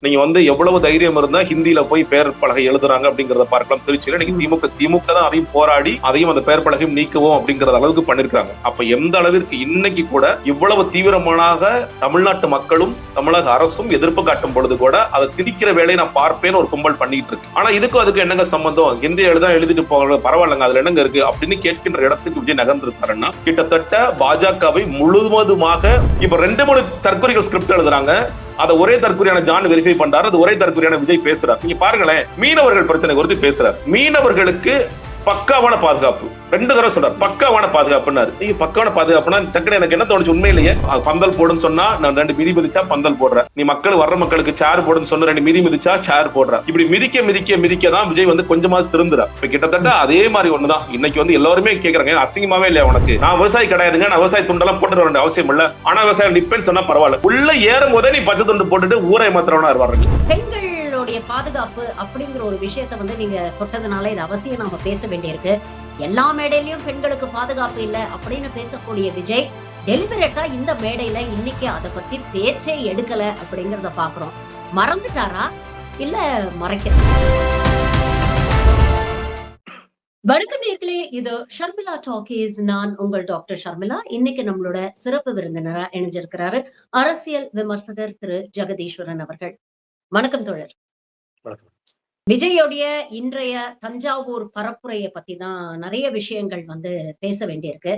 நீங்க வந்து எவ்வளவு தைரியம் இருந்தா ஹிந்தியில போய் பெயர் பலகை எழுதுறாங்க அப்படிங்கறத பார்க்கலாம். திருச்சியில நீங்க திமுக தான் அதையும் போராடி அதையும் அந்த பெயர் பலகையும் நீக்குவோம் அப்படிங்கறது அளவுக்கு பண்ணிருக்காங்க. அப்ப எந்த அளவிற்கு இன்னைக்கு கூட இவ்வளவு தீவிரமாக தமிழ்நாட்டு மக்களும் தமிழக அரசும் எதிர்ப்பு காட்டும் பொழுது கூட அதை திணிக்கிற வேலையை நான் பார்ப்பேன்னு ஒரு கும்பல் பண்ணிட்டு இருக்கு. ஆனா இதுக்கும் அதுக்கு என்னங்க சம்பந்தம்? ஹிந்தி எழுதிட்டு போக பரவாயில்லங்க, அதுல என்னங்க இருக்கு அப்படின்னு கேட்கின்ற இடத்துக்கு விஜய் நகர்ந்திருக்காருன்னா கிட்டத்தட்ட பாஜகவை முழுவதுமாக இப்ப 2-3 தற்கொலைகள் ஸ்கிரிப்ட் எழுதுறாங்க. அதை ஒரே தற்கொலையான ஜான் வெரிஃபை பண்றாரு, அது ஒரே தற்கொலையான விஜய் பேசுறாரு. நீங்க பாருங்களேன், மீனவர்கள் பிரச்சனை குறித்து பேசுறாரு. மீனவர்களுக்கு பக்காவான பாதுகாப்பு 2 தடவை சொல்றாரு, பக்காவான பாதுகாப்புன்னாரு. நீங்க பக்காவான பாதுகாப்புனா டக்குனு எனக்கு என்ன தோணுச்சு, உண்மையிலேயே பந்தல் போடுன்னு சொன்னா நான் 2 மிதி மிதிச்சா பந்தல் போடுறேன், நீ மக்கள் வர்ற மக்களுக்கு சேர் போடுன்னு சொன்ன 2 மிதி மிதிச்சா சேர் போடுற, இப்படி மிதிக்க மிதிக்க மிதிக்க தான் விஜய் வந்து கொஞ்சமாவது திருந்துறா. இப்ப கிட்டத்தட்ட அதே மாதிரி ஒண்ணுதான் இன்னைக்கு வந்து எல்லாருமே கேக்குறாங்க, அசிங்கமாவே இல்லையா உனக்கு, நான் விவசாயி கிடையாதுங்க, நான் விவசாய துண்டெல்லாம் போட்டு வர வேண்டிய அவசியம் இல்ல, ஆனா விவசாயம் நிப்பேன்னு சொன்னா பரவாயில்ல, உள்ள ஏறும் போதே நீ பச்சை துண்டு போட்டுட்டு ஊரை மாத்திரவனா இருவாங்க. பாதுகாப்பு அப்படிங்கிற ஒரு விஷயத்த வந்து நீங்க தொட்டதுனால இது அவசியம் நாம பேச வேண்டியிருக்கு. எல்லா மேடையிலயும் பெண்களுக்கு பாதுகாப்பு இல்ல அப்படின்னு பேசக்கூடிய விஜய் டெலிபரேட்டா இந்த மேடையில இன்னைக்கு அதை பத்தி பேச்சே எடுக்கல அப்படிங்கறத பாக்குறோம். மறந்துட்டாரா இல்ல மறைக்கிறாரா? வணக்கம் நேயர்களே, இது ஷர்மிளா டாக்கீஸ். நான் உங்கள் டாக்டர் ஷர்மிளா. இன்னைக்கு நம்மளோட சிறப்பு விருந்தினரா இணைஞ்சிருக்கிறாரு அரசியல் விமர்சகர் திரு ஜெகதீஸ்வரன் அவர்கள். வணக்கம் தோழர். விஜயோடைய இன்றைய தஞ்சாவூர் பரப்புரையை பத்தி தான் நிறைய விஷயங்கள் வந்து பேச வேண்டியிருக்கு.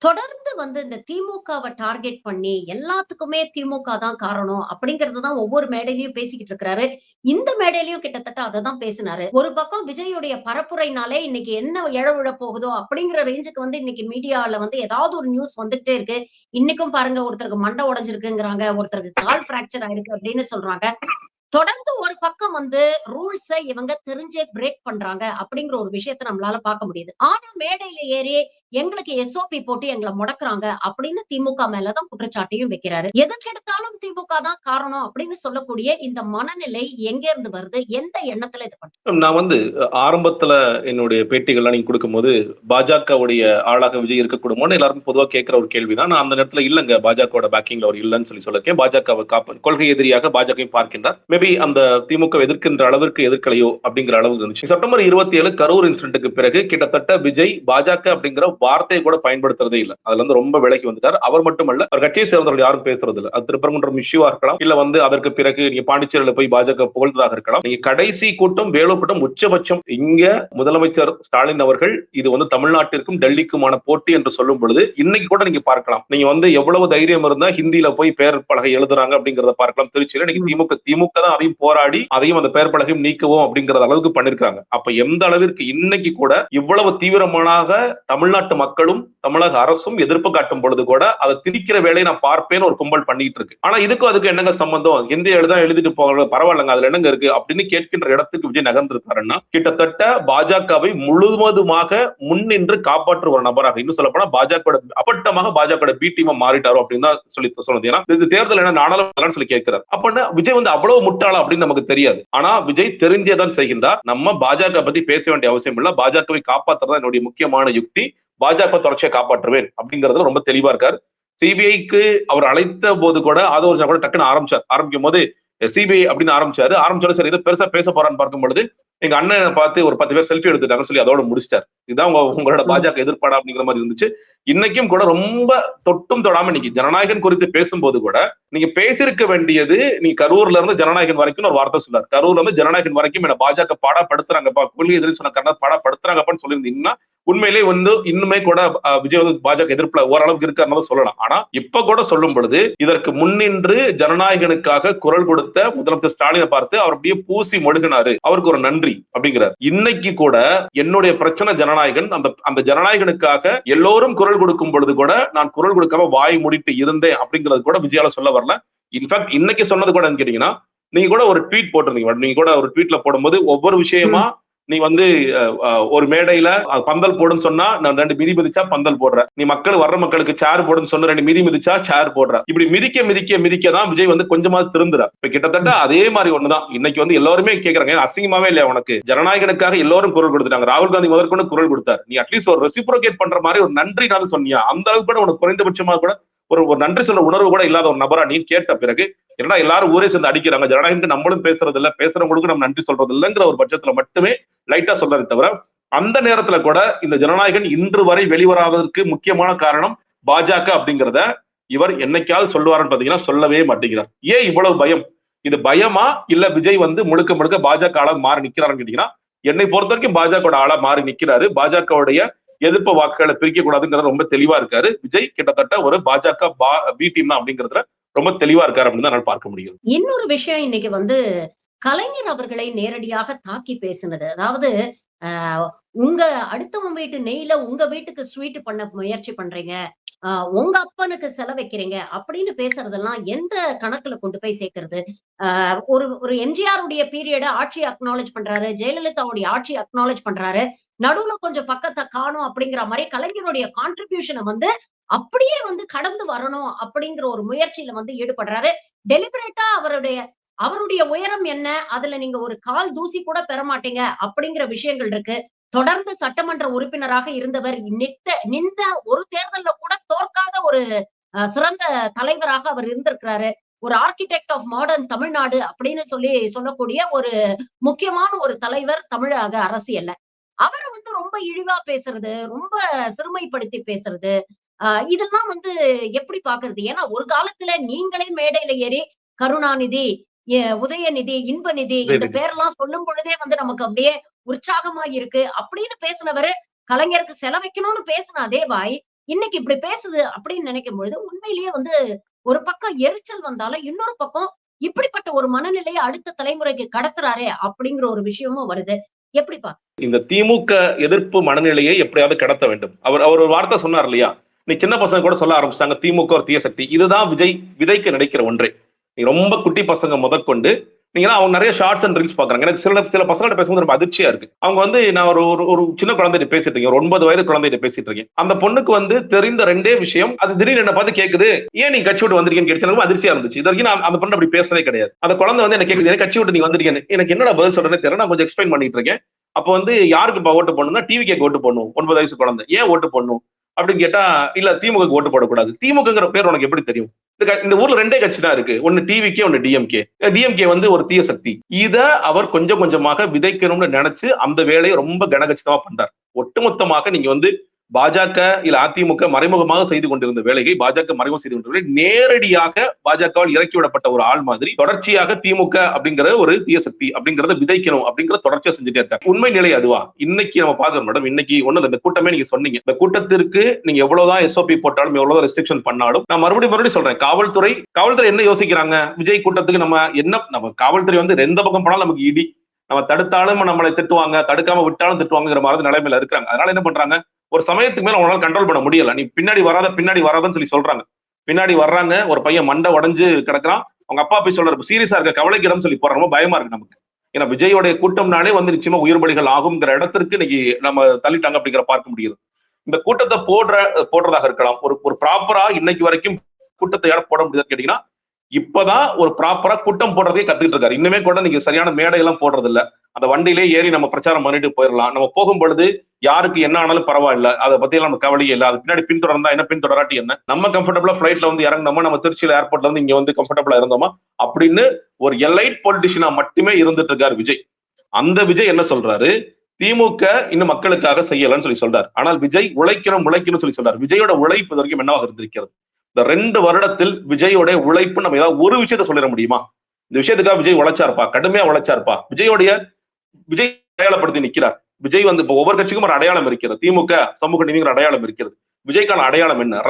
தொடர்ந்து வந்து இந்த திமுகவை டார்கெட் பண்ணி எல்லாத்துக்குமே திமுக தான் காரணம் அப்படிங்கறதுதான் ஒவ்வொரு மேடையிலயும் பேசிக்கிட்டு இருக்கிறாரு. இந்த மேடையிலயும் கிட்டத்தட்ட அதை தான் பேசினாரு. ஒரு பக்கம் விஜயோடைய பரப்புரைனாலே இன்னைக்கு என்ன இழவிழ போகுதோ அப்படிங்கிற ரேஞ்சுக்கு வந்து இன்னைக்கு மீடியால வந்து ஏதாவது ஒரு நியூஸ் வந்துட்டே இருக்கு. இன்னைக்கும் பாருங்க, ஒருத்தருக்கு மண்டை உடைஞ்சிருக்குங்கிறாங்க, ஒருத்தருக்கு கால் பிராக்சர் ஆயிருக்கு அப்படின்னு சொல்றாங்க. தொடர்ந்து ஒரு பக்கம் வந்து ரூல்ஸை இவங்க தெரிஞ்சே பிரேக் பண்றாங்க அப்படிங்கிற ஒரு விஷயத்த நம்மளால பார்க்க முடியுது. ஆனா மேடையில ஏறி எங்களுக்கு எஸ்ஓபி போட்டு எங்களை முடக்குறாங்க அப்படின்னு திமுக மேலதான் குற்றச்சாட்டையும் வைக்கிறாரு. எதற்கெடுத்தாலும் திமுக தான் காரணம் அப்படின்னு சொல்லக்கூடிய இந்த மனநிலை எங்க இருந்து வருது? எந்த எண்ணத்துல இது பண்றது? நான் வந்து ஆரம்பத்துல என்னுடைய பேட்டிகள்லாம் நீங்க கொடுக்கும்போது பாஜகவுடைய ஆளாக விஜய் இருக்கக்கூடுமோன்னு எல்லாருக்கும் பொதுவாக கேட்கிற ஒரு கேள்விதான். நான் அந்த நேரத்துல இல்லங்க, பாஜகவோட பேக்கிங்ல அவர் இல்லைன்னு சொல்லியிருக்கேன். பாஜகவை கொள்கை எதிரியாக பாஜகவையும் பார்க்கின்றார். மேபி அந்த திமுக எதிர்க்கின்ற அளவிற்கு எதிர்க்கலையோ அப்படிங்கிற அளவுக்கு இருந்துச்சு. செப்டம்பர் 27 கரூர் இன்சிடென்ட்டுக்கு பிறகு கிட்டத்தட்ட விஜய் பாஜக அப்படிங்கிற வார்த்தையை கூட பயன்படுத்துறதே இல்லை. அதுல இருந்து ரொம்ப விலகி வந்துட்டார். அவர் மட்டுமல்ல, அவர் கட்சியை சேர்ந்தவர்கள் யாரும் பேசுறது இல்லை. அது திருப்பரங்குன்றம் இஷ்யூவா இருக்கலாம், இல்ல வந்து அதற்கு பிறகு நீங்க பாண்டிச்சேரியில போய் பாஜக புகழ்ந்ததாக இருக்கலாம். நீங்க கடைசி கூட்டம் வேலுக்கூட்டம் உச்சபட்சம் இங்க முதலமைச்சர் ஸ்டாலின் அவர்கள் இது வந்து தமிழ்நாட்டிற்கும் டெல்லிக்குமான போட்டி என்று சொல்லும் பொழுது இன்னைக்கு கூட நீங்க பார்க்கலாம், நீங்க வந்து எவ்வளவு தைரியம் இருந்தா ஹிந்தியில போய் பெயர் பலகை எழுதுறாங்க அப்படிங்கறத பார்க்கலாம். திருச்சியில நீங்க திமுக தான் அதையும் போராடி அதையும் அந்த பெயர் பலகையும் நீக்குவோம் அப்படிங்கற அளவுக்கு பண்ணிருக்காங்க. அப்ப எந்த அளவிற்கு இன்னைக்கு கூட இவ்வளவு தீவிரமாக தமிழ்நாட்டு மக்களும் தமிழக அரசும் எதிர்ப்பு காட்டும் பொழுது கூட அதை திணிக்கிற வேலையை நான் பார்ப்பேன்னு ஒரு கும்பல் பண்ணிட்டு இருக்கு. ஆனா இதுக்கும் அதுக்கு என்னங்க சம்பந்தம்? ஹிந்தி எழுதிட்டு போக பரவாயில்லங்க, அதுல என்னங்க இருக்கு அப்படின்னு கேட்கின்ற இடத்துக்கு விஜய் நகர்ந்திருக்காருன்னா கிட்டத்தட்ட பாஜகவை முழுவதுமாக முன்னின்று காப்பாற்ற ஒரு நபராக, இன்னும் சொல்ல போனா பாஜக அப்பட்டமாக பாஜக பி டீமா மாறிட்டாரோ அப்படின்னு தான் சொல்லி சொல்லுது. ஏன்னா இது தேர்தல் என்ன நாடாளுமன்றம் சொல்லி கேட்கிறார். அப்படின்னா விஜய் வந்து அவ்வளவு முட்டாளா அப்படின்னு நமக்கு தெரியாது. ஆனா விஜய் தெரிஞ்சேதான் செய்கின்றார். நம்ம பாஜக பத்தி பேச வேண்டிய அவசியம் இல்ல, பாஜகவை காப்பாற்றுறது என்னுடைய முக்கியமான யுக்தி, பாஜக தொடர்ச்சியை காப்பாற்றுவேன் அப்படிங்கறதுல ரொம்ப தெளிவா இருக்காரு. சிபிஐக்கு அவர் அழைத்த போது கூட அது ஒரு கூட டக்குன்னு ஆரம்பிக்கும் போது சிபிஐ அப்படின்னு ஆரம்பிச்சாரு. சரி, இதை பெருசா பேச போறான்னு பார்க்கும் பொழுது எங்க அண்ணனை பார்த்து ஒரு 10 பேர் செல்ஃபி எடுத்துட்டாங்கன்னு சொல்லி அதோட முடிச்சிட்டார். இதுதான் உங்களோட பாஜக எதிர்ப்பாடா அப்படிங்கிற மாதிரி இருந்துச்சு. இன்னைக்கும் கூட ரொம்ப தொட்டும் தொடாம நீங்க ஜனநாயகன் குறித்து பேசும்போது கூட நீங்க பேசிருக்க வேண்டியது, நீ கரூர்ல இருந்து ஜனநாயகன் வரைக்கும் ஒரு வார்த்தை சொன்னார். கரூர்ல இருந்து ஜனநாயகன் வரைக்கும் என்ன பாஜக பாடப்படுத்துறாங்கப்பா, கொள்கை எதிர்த்து சொன்ன கர்நாடக பாடப்படுத்துறாங்கப்பான்னு சொல்லியிருந்தீங்கன்னா உண்மையிலே வந்து இன்னுமே கூட விஜய் வந்து பாஜக எதிர்ப்புல ஓரளவுக்கு இருக்காருன்னு சொல்லலாம். ஆனா இப்ப கூட சொல்லும் பொழுது இதற்கு முன்னின்று ஜனநாயகனுக்காக குரல் கொடுத்த முதலமைச்சர் ஸ்டாலினை பார்த்து அவர் அப்படியே பூசி மொழுகினாரு, அவருக்கு ஒரு நன்றி அப்படிங்கிறார். இன்னைக்கு கூட என்னுடைய பிரச்சனை ஜனநாயகன், அந்த ஜனநாயகனுக்காக எல்லோரும் குரல் கொடுக்கும் பொழுது கூட நான் குரல் கொடுக்காம வாய் மூடிட்டு இருந்தேன் அப்படிங்கிறது கூட விஜயால சொல்ல வரல. இன்ஃபேக்ட் இன்னைக்கு சொன்னது கூட கேட்டீங்கன்னா, நீங்க கூட ஒரு ட்வீட் போட்டிருந்தீங்க. நீங்க கூட ஒரு ட்வீட்ல போடும்போது ஒவ்வொரு விஷயமா நீ வந்து ஒரு மேடையில பந்தல் போடுன்னு சொன்னா நான் 2 மிதி மிதிச்சா பந்தல் போடுற, நீ மக்கள் வர்ற மக்களுக்கு சேர் போடுன்னு சொன்ன 2 மிதி மிதிச்சா சேர் போடுற, இப்படி மிதிக்க மிதிக்க மிதிக்க தான் விஜய் வந்து கொஞ்சமாவது திருந்துறா. இப்ப கிட்டத்தட்ட அதே மாதிரி ஒண்ணுதான் இன்னைக்கு வந்து எல்லாருமே கேக்குறாங்க, அசிங்கமாவே இல்லையா உனக்கு, ஜனநாயகனுக்காக எல்லாரும் குரல் கொடுத்துட்டாங்க, ராகுல் காந்தி முதற்கொண்டு குரல் கொடுத்தாரு, நீ அட்லீஸ்ட் ஒரு ரெசிப்ரோகேட் பண்ற மாதிரி ஒரு நன்றி நான் சொன்னியா, அந்த அளவுக்கு கூட உனக்கு குறைந்தபட்சமா கூட ஒரு ஒரு நன்றி சொல்ற உணர்வு கூட இல்லாத ஒரு நபரா நீ கேட்ட பிறகு ஏன்னா எல்லாரும் ஊரே சேர்ந்து அடிக்கிறாங்க, ஜனநாயகத்துக்கு நம்மளும் பேசுறது இல்ல, பேசுறவங்களுக்கு நம்ம நன்றி சொல்றது இல்லைங்கிற ஒரு பட்சத்துல மட்டுமே லைட்டா சொல்றதை தவிர, அந்த நேரத்துல கூட இந்த ஜனநாயகன் இன்று வரை வெளிவராததற்கு முக்கியமான காரணம் பாஜக அப்படிங்கிறத இவர் என்னைக்காவது சொல்லுவாருன்னு பாத்தீங்கன்னா சொல்லவே மாட்டேங்கிறார். ஏன் இவ்வளவு பயம்? இது பயமா இல்ல விஜய் வந்து முழுக்க முழுக்க பாஜக ஆளா மாறி நிக்கிறாருன்னு கேட்டீங்கன்னா, என்னை பொறுத்த வரைக்கும் பாஜக ஆளா மாறி நிக்கிறாரு. பாஜகவுடைய எதிர்ப்பு வாக்குகளை பிரிக்க கூடாதுங்கிறது ரொம்ப தெளிவா இருக்காரு விஜய். கிட்டத்தட்ட ஒரு பாஜக பி டீம் தான் அப்படிங்கிறதுல ரொம்ப தெளிவா இருக்காரு அப்படின்னு தான் பார்க்க முடியும். இன்னொரு விஷயம் இன்னைக்கு வந்து கலைஞர் அவர்களை நேரடியாக தாக்கி பேசினது. அதாவது உங்க அடுத்தவன் வீட்டு நெய்ல உங்க வீட்டுக்கு ஸ்வீட் பண்ண முயற்சி பண்றீங்க, உங்க அப்பனுக்கு செலவைக்கிறீங்க அப்படின்னு பேசுறதெல்லாம் எந்த கணக்குல கொண்டு போய் சேர்க்கிறது? ஒரு ஒரு எம்ஜிஆர் உடைய பீரியட ஆட்சி அக்னாலேஜ் பண்றாரு, ஜெயலலிதாவுடைய ஆட்சி அக்னாலேஜ் பண்றாரு, நடுவுல கொஞ்சம் பக்கத்தை காணும் அப்படிங்கிற மாதிரி கலைஞருடைய கான்ட்ரிபியூஷனை வந்து அப்படியே வந்து கடந்து வரணும் அப்படிங்கிற ஒரு முயற்சியில வந்து ஈடுபடுறாரு. டெலிபரேட்டா அவருடைய உயரம் என்ன, அதுல நீங்க ஒரு கால் தூசி கூட பெற மாட்டீங்க அப்படிங்கிற விஷயங்கள் இருக்கு. தொடர்ந்து சட்டமன்ற உறுப்பினராக இருந்தவர், நின்ற ஒரு தேர்தல்ல கூட தோற்காத ஒரு சிறந்த தலைவராக அவர் இருந்திருக்கிறாரு. ஒரு ஆர்கிடெக்ட் ஆஃப் மாடர்ன் தமிழ்நாடு அப்படின்னு சொல்லக்கூடிய ஒரு முக்கியமான ஒரு தலைவர் தமிழக அரசியல்ல. அவர வந்து ரொம்ப இழிவா பேசுறது, ரொம்ப சிறுமைப்படுத்தி பேசுறது, இதெல்லாம் வந்து எப்படி பாக்குறது? ஏன்னா ஒரு காலத்துல நீங்களே மேடையில ஏறி கருணாநிதி, உதயநிதி, இன்பநிதி இந்த பேரெல்லாம் சொல்லும் பொழுதே வந்து நமக்கு அப்படியே உற்சாகமா இருக்கு அப்படின்னு பேசினவரு, கலைஞருக்கு செலவைக்கணும்னு பேசின அதே வாய் இன்னைக்கு இப்படி பேசுது அப்படின்னு நினைக்கும் பொழுது உண்மையிலேயே வந்து ஒரு பக்கம் எரிச்சல் வந்தாலும் இன்னொரு பக்கம் இப்படிப்பட்ட ஒரு மனநிலையை அடுத்த தலைமுறைக்கு கடத்துறாரே அப்படிங்கிற ஒரு விஷயமும் வருது. எப்படி பாக்க? இந்த திமுக எதிர்ப்பு மனநிலையை எப்படியாவது கடத்த வேண்டும். அவர் ஒரு வார்த்தை சொன்னார் இல்லையா, நீ சின்ன பசங்க கூட சொல்ல ஆரம்பிச்சிட்டாங்க திமுக ஒரு தீய சக்தி. இதுதான் விஜய் விதைக்க நினைக்கிற ஒன்றே. நீ ரொம்ப குட்டி பசங்க முதற்கொண்டு நீங்க அவங்க நிறைய ஷார்ட்ஸ் அண்ட் ரீல்ஸ் பாக்குறாங்க. எனக்கு சில பசங்கள்ட்ட பேசும்போது ரொம்ப அதிர்ச்சியா இருக்கு. அவங்க வந்து நான் ஒரு சின்ன குழந்தைகிட்ட பேசிட்டு இருக்கேன், ஒரு 9 வயது குழந்தைகிட்ட பேசிட்டு இருக்கேன். அந்த பொண்ணுக்கு வந்து தெரிந்த 2 விஷயம், அது திடீர்னு என்ன பார்த்து கேக்குது, ஏன் நீ கட்சி விட்டு வந்திருக்கீங்கன்னு கேட்டு எனக்கு அதிர்ச்சியா இருந்துச்சு. இது வரைக்கும் நான் அந்த பொண்ணு அப்படி பேசவே கிடையாது. அந்த குழந்தை வந்து என்ன கேக்குது, கட்சி விட்டு நீங்க வந்திருக்கீங்க, எனக்கு என்னடா பதில் சொல்றேன்னு தெரியல. நான் கொஞ்சம் எக்ஸ்பிளைன் பண்ணிட்டு இருக்கேன். அப்ப வந்து யாருக்கு ஓட்டு போடணும்னா டிவிக்கு ஓட்டு போடணும். 9 வயசு குழந்தை. ஏன் ஓட்டு போடணும் அப்படின்னு கேட்டா, இல்ல திமுக ஓட்டு போடக்கூடாது. திமுகங்கிற பேர் உனக்கு எப்படி தெரியும்? இந்த ஊர்ல 2 கட்சி தான் இருக்கு, ஒன்னு டிவிகே, ஒன்னு டிஎம்கே. டிஎம்கே வந்து ஒரு தீய சக்தி. இத அவர் கொஞ்சம் கொஞ்சமாக விதைக்கணும்னு நினைச்சு அந்த வேலையை ரொம்ப கனகச்சிதமா பண்றார். ஒட்டுமொத்தமாக நீங்க வந்து பாஜக இல்ல அதிமுக மறைமுகமாக செய்து கொண்டிருந்த வேலையை பாஜக மறைமுகம் செய்து கொண்டிருந்த நேரடியாக பாஜகவால் இறக்கிவிடப்பட்ட ஒரு ஆள் மாதிரி தொடர்ச்சியாக திமுக அப்படிங்கிற ஒரு தீய சக்தி அப்படிங்கறத விதைக்கணும் அப்படிங்கிற தொடர்ச்சியா செஞ்சுட்டே இருக்காங்க. உண்மை நிலை அதுவா? இன்னைக்கு நம்ம பாக்குறோம் மேடம். இன்னைக்கு ஒண்ணு இந்த கூட்டமே நீங்க சொன்னீங்க, இந்த கூட்டத்திற்கு நீங்க எவ்வளவுதான் எஸ்ஓபி போட்டாலும் எவ்வளவுதான் ரெஸ்ட்ரிக்ஷன் பண்ணாலும், நான் மறுபடியும் சொல்றேன், காவல்துறை என்ன யோசிக்கிறாங்க? விஜய் கூட்டத்துக்கு நம்ம காவல்துறை வந்து எந்த பக்கம் போனாலும் நமக்கு இடி, நம்ம தடுத்தாலும் நம்மளை திட்டுவாங்க, தடுக்காம விட்டாலும் திட்டுவாங்கிற மாதிரி நிலைமையில இருக்காங்க. அதனால என்ன பண்றாங்க, ஒரு சமயத்துக்கு மேல அவங்களால கண்ட்ரோல் பண்ண முடியல. நீ பின்னாடி வராதன்னு சொல்லி சொல்றாங்க. பின்னாடி வர்றாங்க, ஒரு பையன் மண்டை உடைஞ்சு கிடக்குறான், அவங்க அப்பா போய் சொல்றாரு சீரியஸா இருக்க, கவலைக்கிடம் சொல்லி போறாங்க. ரொம்ப பயமா இருக்கு நமக்கு. ஏன்னா விஜயோடைய கூட்டம்னாலே வந்து நிச்சயமா உயிர் பலிகள் ஆகுங்கிற இடத்திற்கு இன்னைக்கு நம்ம தள்ளிட்டாங்க அப்படிங்கிற பார்க்க முடியுது. இந்த கூட்டத்தை போடுறதாக இருக்கலாம். ஒரு ப்ராப்பரா இன்னைக்கு வரைக்கும் கூட்டத்தை யார போட முடியாதுன்னு கேட்டீங்கன்னா, இப்பதான் ஒரு ப்ராப்பரா கூட்டம் போடுறதே கத்துக்கிட்டு இருக்காரு. இன்னுமே கூட நீங்க சரியான மேடை எல்லாம் போடுறது இல்ல. அந்த வண்டியிலே ஏறி நம்ம பிரச்சாரம் பண்ணிட்டு போயிடலாம். நம்ம போகும் பொழுது யாருக்கு என்ன ஆனாலும் பரவாயில்ல, அதை பத்தி எல்லாம் நம்ம கவலையே இல்லை. அது பின்னாடி பின்தொடர்ந்தா என்ன, பின்தொடராட்டி என்ன, நம்ம கம்ஃபர்டபுளா ஃபிளைட்ல வந்து இறங்கினோமா, நம்ம திருச்சியில ஏர்போர்ட்ல வந்து இங்க வந்து கம்ஃபர்டபுளா இருந்தோமா அப்படின்னு ஒரு எலைட் பொலிட்டிஷியனா மட்டுமே இருந்துட்டு இருக்காரு விஜய். அந்த விஜய் என்ன சொல்றாரு, திமுக இன்னும் மக்களுக்காக செய்யலன்னு சொல்லி சொல்றாரு. ஆனால் விஜய் உழைக்கணும் சொல்லி சொல்றாரு. விஜயோட உழைப்பு வரைக்கும் என்னவாக இருந்திருக்கிறது? இந்த 2 வருடத்தில் விஜயோட உழைப்பு நம்ம ஏதாவது ஒரு விஷயத்த சொல்லிட முடியுமா? இந்த விஷயத்துக்காக விஜய் உழைச்சாருப்பா, கடுமையா உழைச்சாருப்பா. விஜய் அடையாளப்படுத்தி நிக்கிறார். விஜய் வந்து இப்போ ஒவ்வொரு கட்சிக்கும் ஒரு அடையாளம் இருக்கிறது. திமுக சமூக நீதிங்கிற அடையாளம் இருக்கிறது. விஜய்க்கான அடையாளம் என்ன?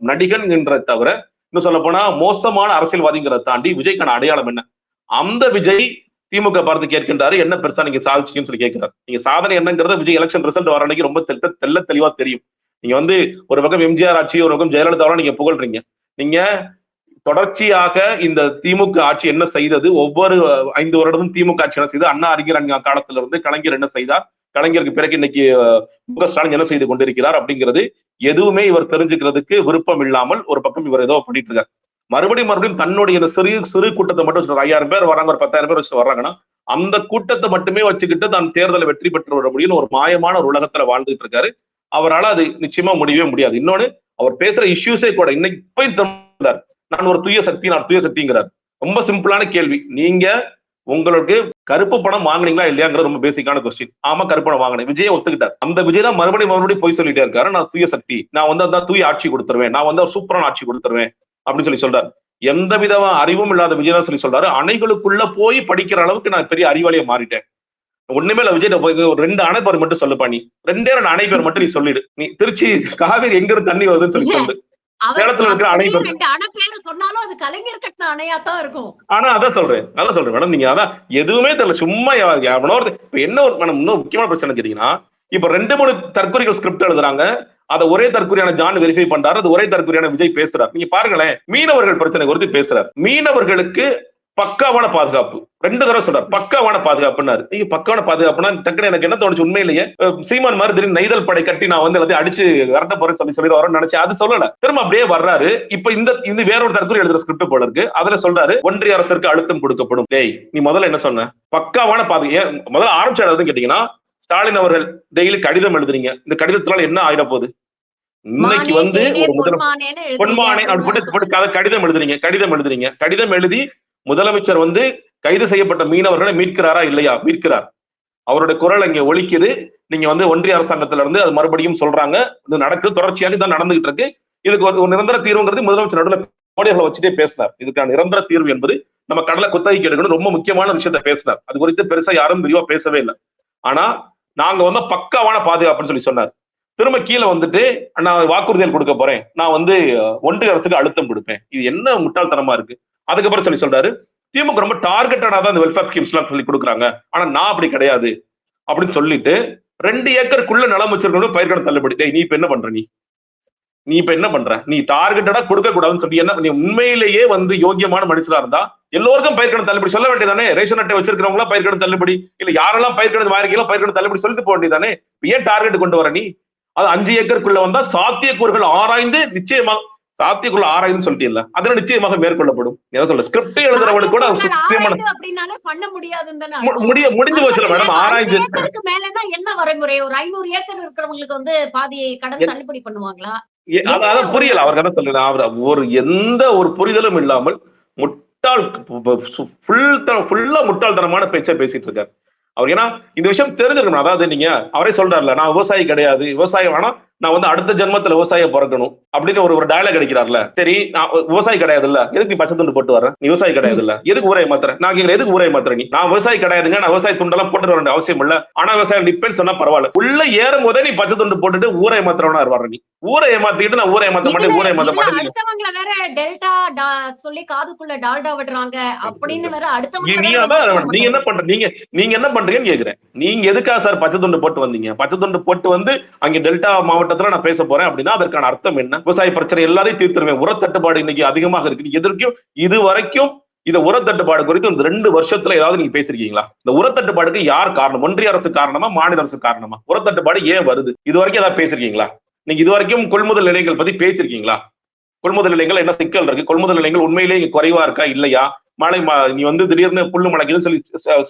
நடிகன் என்ற தவிர இன்னும் சொல்ல போனா மோசமான அரசியல்வாதிங்கிறத தாண்டி விஜய்க்கான அடையாளம் என்ன? அந்த விஜய் திமுக பார்த்து கேட்கின்றாரு, என்ன பெருசா நீங்க சாதிச்சீங்கன்னு சொல்லி கேட்கிறார். நீங்க சாதனை என்னங்கிறத விஜய் எலெக்ஷன் ரிசல்ட் வர அன்னைக்கு ரொம்ப தெளிவா தெரியும். நீங்க வந்து ஒரு பக்கம் எம்ஜிஆர் ஆட்சி, ஒரு பக்கம் ஜெயலலிதாவை நீங்க புகழ்றீங்க. நீங்க தொடர்ச்சியாக இந்த திமுக ஆட்சி என்ன செய்தது, ஒவ்வொரு 5 வருடமும் திமுக ஆட்சி என்ன செய்தது, அண்ணா அறிஞர் காலத்துல இருந்து கலைஞர் என்ன செய்தார், கலைஞருக்கு பிறகு இன்னைக்கு முக ஸ்டாலின் என்ன செய்து கொண்டிருக்கிறார் அப்படிங்கிறது எதுவுமே இவர் தெரிஞ்சுக்கிறதுக்கு விருப்பம் இல்லாமல் ஒரு பக்கம் இவர் ஏதோ பண்ணிட்டு இருக்காரு. மறுபடியும் தன்னுடைய இந்த சிறு கூட்டத்தை மட்டும் வச்சு 5000 பேர் வராங்க, ஒரு 10,000 பேர் வச்சு வர்றாங்கன்னா அந்த கூட்டத்தை மட்டுமே வச்சுக்கிட்டு தான் தேர்தலை வெற்றி பெற்று வர முடியும்னு ஒரு மாயமான ஒரு உலகத்துல வாழ்ந்துட்டு இருக்காரு. அவரால் அது நிச்சயமா முடியவே முடியாது. இன்னொன்னு, அவர் பேசுற இஷ்யூஸே கூட இன்னைக்கு போய் சொல்றார், நான் ஒரு தூய சக்தி, நான் தூய சக்திங்கிறார். ரொம்ப சிம்பிளான கேள்வி. நீங்க உங்களுக்கு கருப்பு பணம் வாங்குனீங்களா இல்லையாங்கிற ரொம்ப பேசிக்கான கொஸ்டின். ஆமா, கருப்பு பணம் வாங்கினேன். விஜயை ஒத்துக்கிட்டார். அந்த விஜய் தான் மறுபடியும் போய் சொல்லிட்டே இருக்காரு, நான் தூய சக்தி, நான் வந்து அதான் தூய ஆட்சி கொடுத்துருவேன், நான் வந்து சூப்பரான ஆட்சி கொடுத்துருவேன் அப்படின்னு சொல்லி சொல்றாரு. எந்த விதமான அறிவும் இல்லாத விஜய் தான் சொல்லி சொல்றாரு, அணைகளுக்குள்ள போய் படிக்கிற அளவுக்கு நான் பெரிய அறிவாளியா மாறிட்டேன். ஒண்ணுமே இல்ல விஜய், போய் ஒரு 2 அணை பேர் மட்டும் சொல்லுப்பா, நீ 2 அணை பேர் மட்டும் நீ சொல்லிடு. நீ திருச்சி காவிரி எங்க இருந்து தண்ணி வருதுன்னு சொல்லி சொல்லு. சேலத்துல இருக்கிற அணை பேர் சொன்னாலும் அது கலைஞர் கட்டின அணையா தான் இருக்கும். ஆனா அதான் சொல்றேன் மேடம், நீங்க அதான் எதுவுமே தெரியல, சும்மா என்ன ஒரு இன்னும் முக்கியமான பிரச்சனை கேட்டீங்கன்னா, இப்ப 2-3 தற்கொலைகள் ஸ்கிரிப்ட் எழுதுறாங்க, அதை ஒரே தற்கொலையான ஜான் வெரிஃபை பண்றாரு, அது ஒரே தற்கொலையான விஜய் பேசுறாரு. நீங்க பாருங்களேன், மீனவர்கள் பிரச்சனை குறித்து பேசுறாரு. மீனவர்களுக்கு பக்காவான பாதுகாப்பு 2 தடவை சொல்றாரு, பக்காவான பாதுகாப்புன்னாரு. நீங்க பக்காவான பாதுகாப்புனா டக்குனு எனக்கு என்ன தோணுச்சு, உண்மையிலேயே சீமான் மாதிரி திடீர்னு நெய்தல் படை கட்டி நான் வந்து எல்லாத்தையும் அடிச்சு விரட்ட போறேன்னு சொல்லி வரோம்னு நினைச்சு அது சொல்லல. திரும்ப அப்படியே வர்றாரு. இப்ப இந்த வேற ஒரு தற்கொலை எழுதுற ஸ்கிரிப்ட் போல இருக்கு. அதுல சொல்றாரு, ஒன்றிய அரசுக்கு அழுத்தம் கொடுக்கப்படும். டேய், நீ முதல்ல என்ன சொன்ன? பக்காவான முதல்ல ஆரம்பிச்சாரு கேட்டீங்கன்னா, ஸ்டாலின் அவர்கள் டெய்லி கடிதம் எழுதுறீங்க, இந்த கடிதத்தினால என்ன ஆயிட போகுது? இன்னைக்கு வந்து ஒரு பொன்மானே கடிதம் எழுதுறீங்க, கடிதம் எழுதி முதலமைச்சர் வந்து கைது செய்யப்பட்ட மீனவர்களை மீட்கிறாரா இல்லையா? மீட்கிறார். அவருடைய குரல் இங்க ஒலிக்குது. நீங்க வந்து ஒன்றிய அரசாங்கத்துல இருந்து அது மறுபடியும் சொல்றாங்க, இது நடக்குது, தொடர்ச்சியாக தான் நடந்துகிட்டு இருக்கு. இதுக்கு ஒரு நிரந்தர தீர்வுங்கிறது முதலமைச்சர் நடுவில் மோடிகளை வச்சுட்டே பேசினார். இதுக்கான நிரந்தர தீர்வு என்பது நம்ம கடலை குத்தகைக்கு எடுக்கணும், ரொம்ப முக்கியமான விஷயத்த பேசினார். அது குறித்து பெருசா யாரும் விரிவா பேசவே இல்லை. ஆனா நாங்க வந்து பக்காவான பாதுகாப்புன்னு சொல்லி சொன்னார். திரும்ப கீழே வந்துட்டு நான் வாக்குறுதிகள் கொடுக்க போறேன், நான் வந்து ஒன்றிய அரசுக்கு அழுத்தம் கொடுப்பேன். இது என்ன முட்டாள்தனமா இருக்கு? அதுக்கப்புறம் சொல்லி சொல்றாரு, திமுக ரொம்ப டார்கெட்டடா தான் இந்த வெல்ஃபேர் ஸ்கீம்ஸ் எல்லாம் சொல்லி கொடுக்குறாங்க, ஆனா நான் அப்படி கிடையாது அப்படின்னு சொல்லிட்டு 2 ஏக்கருக்குள்ள நிலம் வச்சிருக்கணும் பயிர்க்கடன் தள்ளுபடி. நீ இப்ப என்ன பண்ற? நீ இப்ப என்ன பண்ற? நீ டார்கெட்டடா கொடுக்க கூடாதுன்னு சொல்லி என்ன? நீ உண்மையிலேயே வந்து யோகியமான மனுஷனா இருந்தா எல்லோருக்கும் பயிர்க்கடன் தள்ளுபடி சொல்ல வேண்டியதானே? ரேஷன் அட்டை வச்சிருக்கிறவங்களா பயிர்க்கடன் தள்ளுபடி, இல்ல யாரெல்லாம் பயிர்க்கடன் வாங்கிக்கலாம் பயிர்க்கடன் தள்ளுபடி சொல்லிட்டு போக வேண்டியதானே? ஏன் டார்கெட் கொண்டு வர நீ? அது 5 ஏக்கருக்குள்ள வந்தா சாத்தியக்கூறுகள் ஆராய்ந்து நிச்சயமா சாத்தியக்குள்ள ஆராய்ந்து சொல்லிட்டீங்கல்ல, அதுல நிச்சயமாக மேற்கொள்ளப்படும். என்ன சொல்ற, ஸ்கிரிப்ட் எழுதுறவனுக்கு கூட பண்ண முடியாதுன்னு முடிஞ்சு போச்சுல மேடம். ஆராய்ந்து மேலனா என்ன வரைமுறை? ஒரு 500 ஏக்கர் இருக்கிறவங்களுக்கு வந்து பாதி கடன் தள்ளுபடி பண்ணுவாங்களா? அதான் புரியல. அவருக்கு என்ன சொல்லுங்க, அவர் ஒரு எந்த ஒரு புரிதலும் இல்லாமல் முட்டாள் ஃபுல்லா முட்டாள்தனமான பேச்சை பேசிட்டு இருக்காரு அவர். ஏன்னா இந்த விஷயம் தெரிஞ்சிருக்கணும். அதாவது நீங்க அவரே சொல்றாருல, நான் விவசாயி கிடையாது, விவசாயம் வேணா நான் வந்து அடுத்த ஜென்மத்துல விவசாயம் பிறக்கணும் அப்படின்னு ஒரு டயலாக் அடிக்கிறார்ல. சரி, நான் விவசாயி கிடையாது இல்ல, எதுக்கு நீ பச்சை துண்டு போட்டு வர? நீ விவசாயி கிடையாது இல்ல, எதுக்கு ஊரை மாத்துற? நான் கேட்கிறேன், எதுக்கு ஊரை மாத்துற? நீ நான் விவசாயி கிடையாதுங்க, நான் விவசாய துண்டெல்லாம் போட்டு வர வேண்டிய அவசியம் இல்ல, ஆனா விவசாயம் நிப்பேன்னு சொன்னா பரவாயில்ல. உள்ள ஏறும் போதே நீ பச்சை துண்டு போட்டுட்டு ஊரை மாத்திரவனா வர? நீ ஊரை ஏமாத்திட்டு நான் ஊரை ஏமாத்த மாட்டேன், ஊரை ஏமாத்த மாட்டேன். அடுத்தவங்கள வேற டெல்டா சொல்லி காதுக்குள்ள டால்டா விடுறாங்க அப்படின்னு வேற அடுத்தவங்க. நீங்க என்ன பண்ற? நீங்க என்ன பண்றீங்கன்னு கேக்குறேன். நீங்க எதுக்கா சார் பச்சை துண்டு போட்டு வந்தீங்க? பச்சை துண்டு போட்டு வந்து அங்க டெல்டா மாவட்டத்துல நான் பேச போறேன் அப்படின்னா அதற்கான அர்த்தம் என்ன? விவசாய பிரச்சனை எல்லாரையும் தீர்த்துருவேன், உரத்தட்டுப்பாடு இன்னைக்கு அதிகமாக இருக்கு, எதற்கும் இது வரைக்கும் இந்த உரத்தட்டுப்பாடு குறித்து இந்த 2 வருஷத்துல ஏதாவது நீங்க பேசிருக்கீங்களா? இந்த உரத்தட்டுப்பாடுக்கு யார் காரணம்? ஒன்றிய அரசு காரணமா, மாநில அரசு காரணமா? உரத்தட்டுப்பாடு ஏன் வருது? இது வரைக்கும் ஏதாவது பேசிருக்கீங்களா? நீங்க இது வரைக்கும் கொள்முதல் நிலையங்கள் பத்தி பேசிருக்கீங்களா? கொள்முதல் நிலையங்கள் என்ன சிக்கல் இருக்கு? கொள்முதல் நிலையங்கள் உண்மையிலேயே குறைவா இருக்கா இல்லையா? மழை நீ வந்து திடீர்னு புல்லு முளைக்குதுன்னு சொல்லி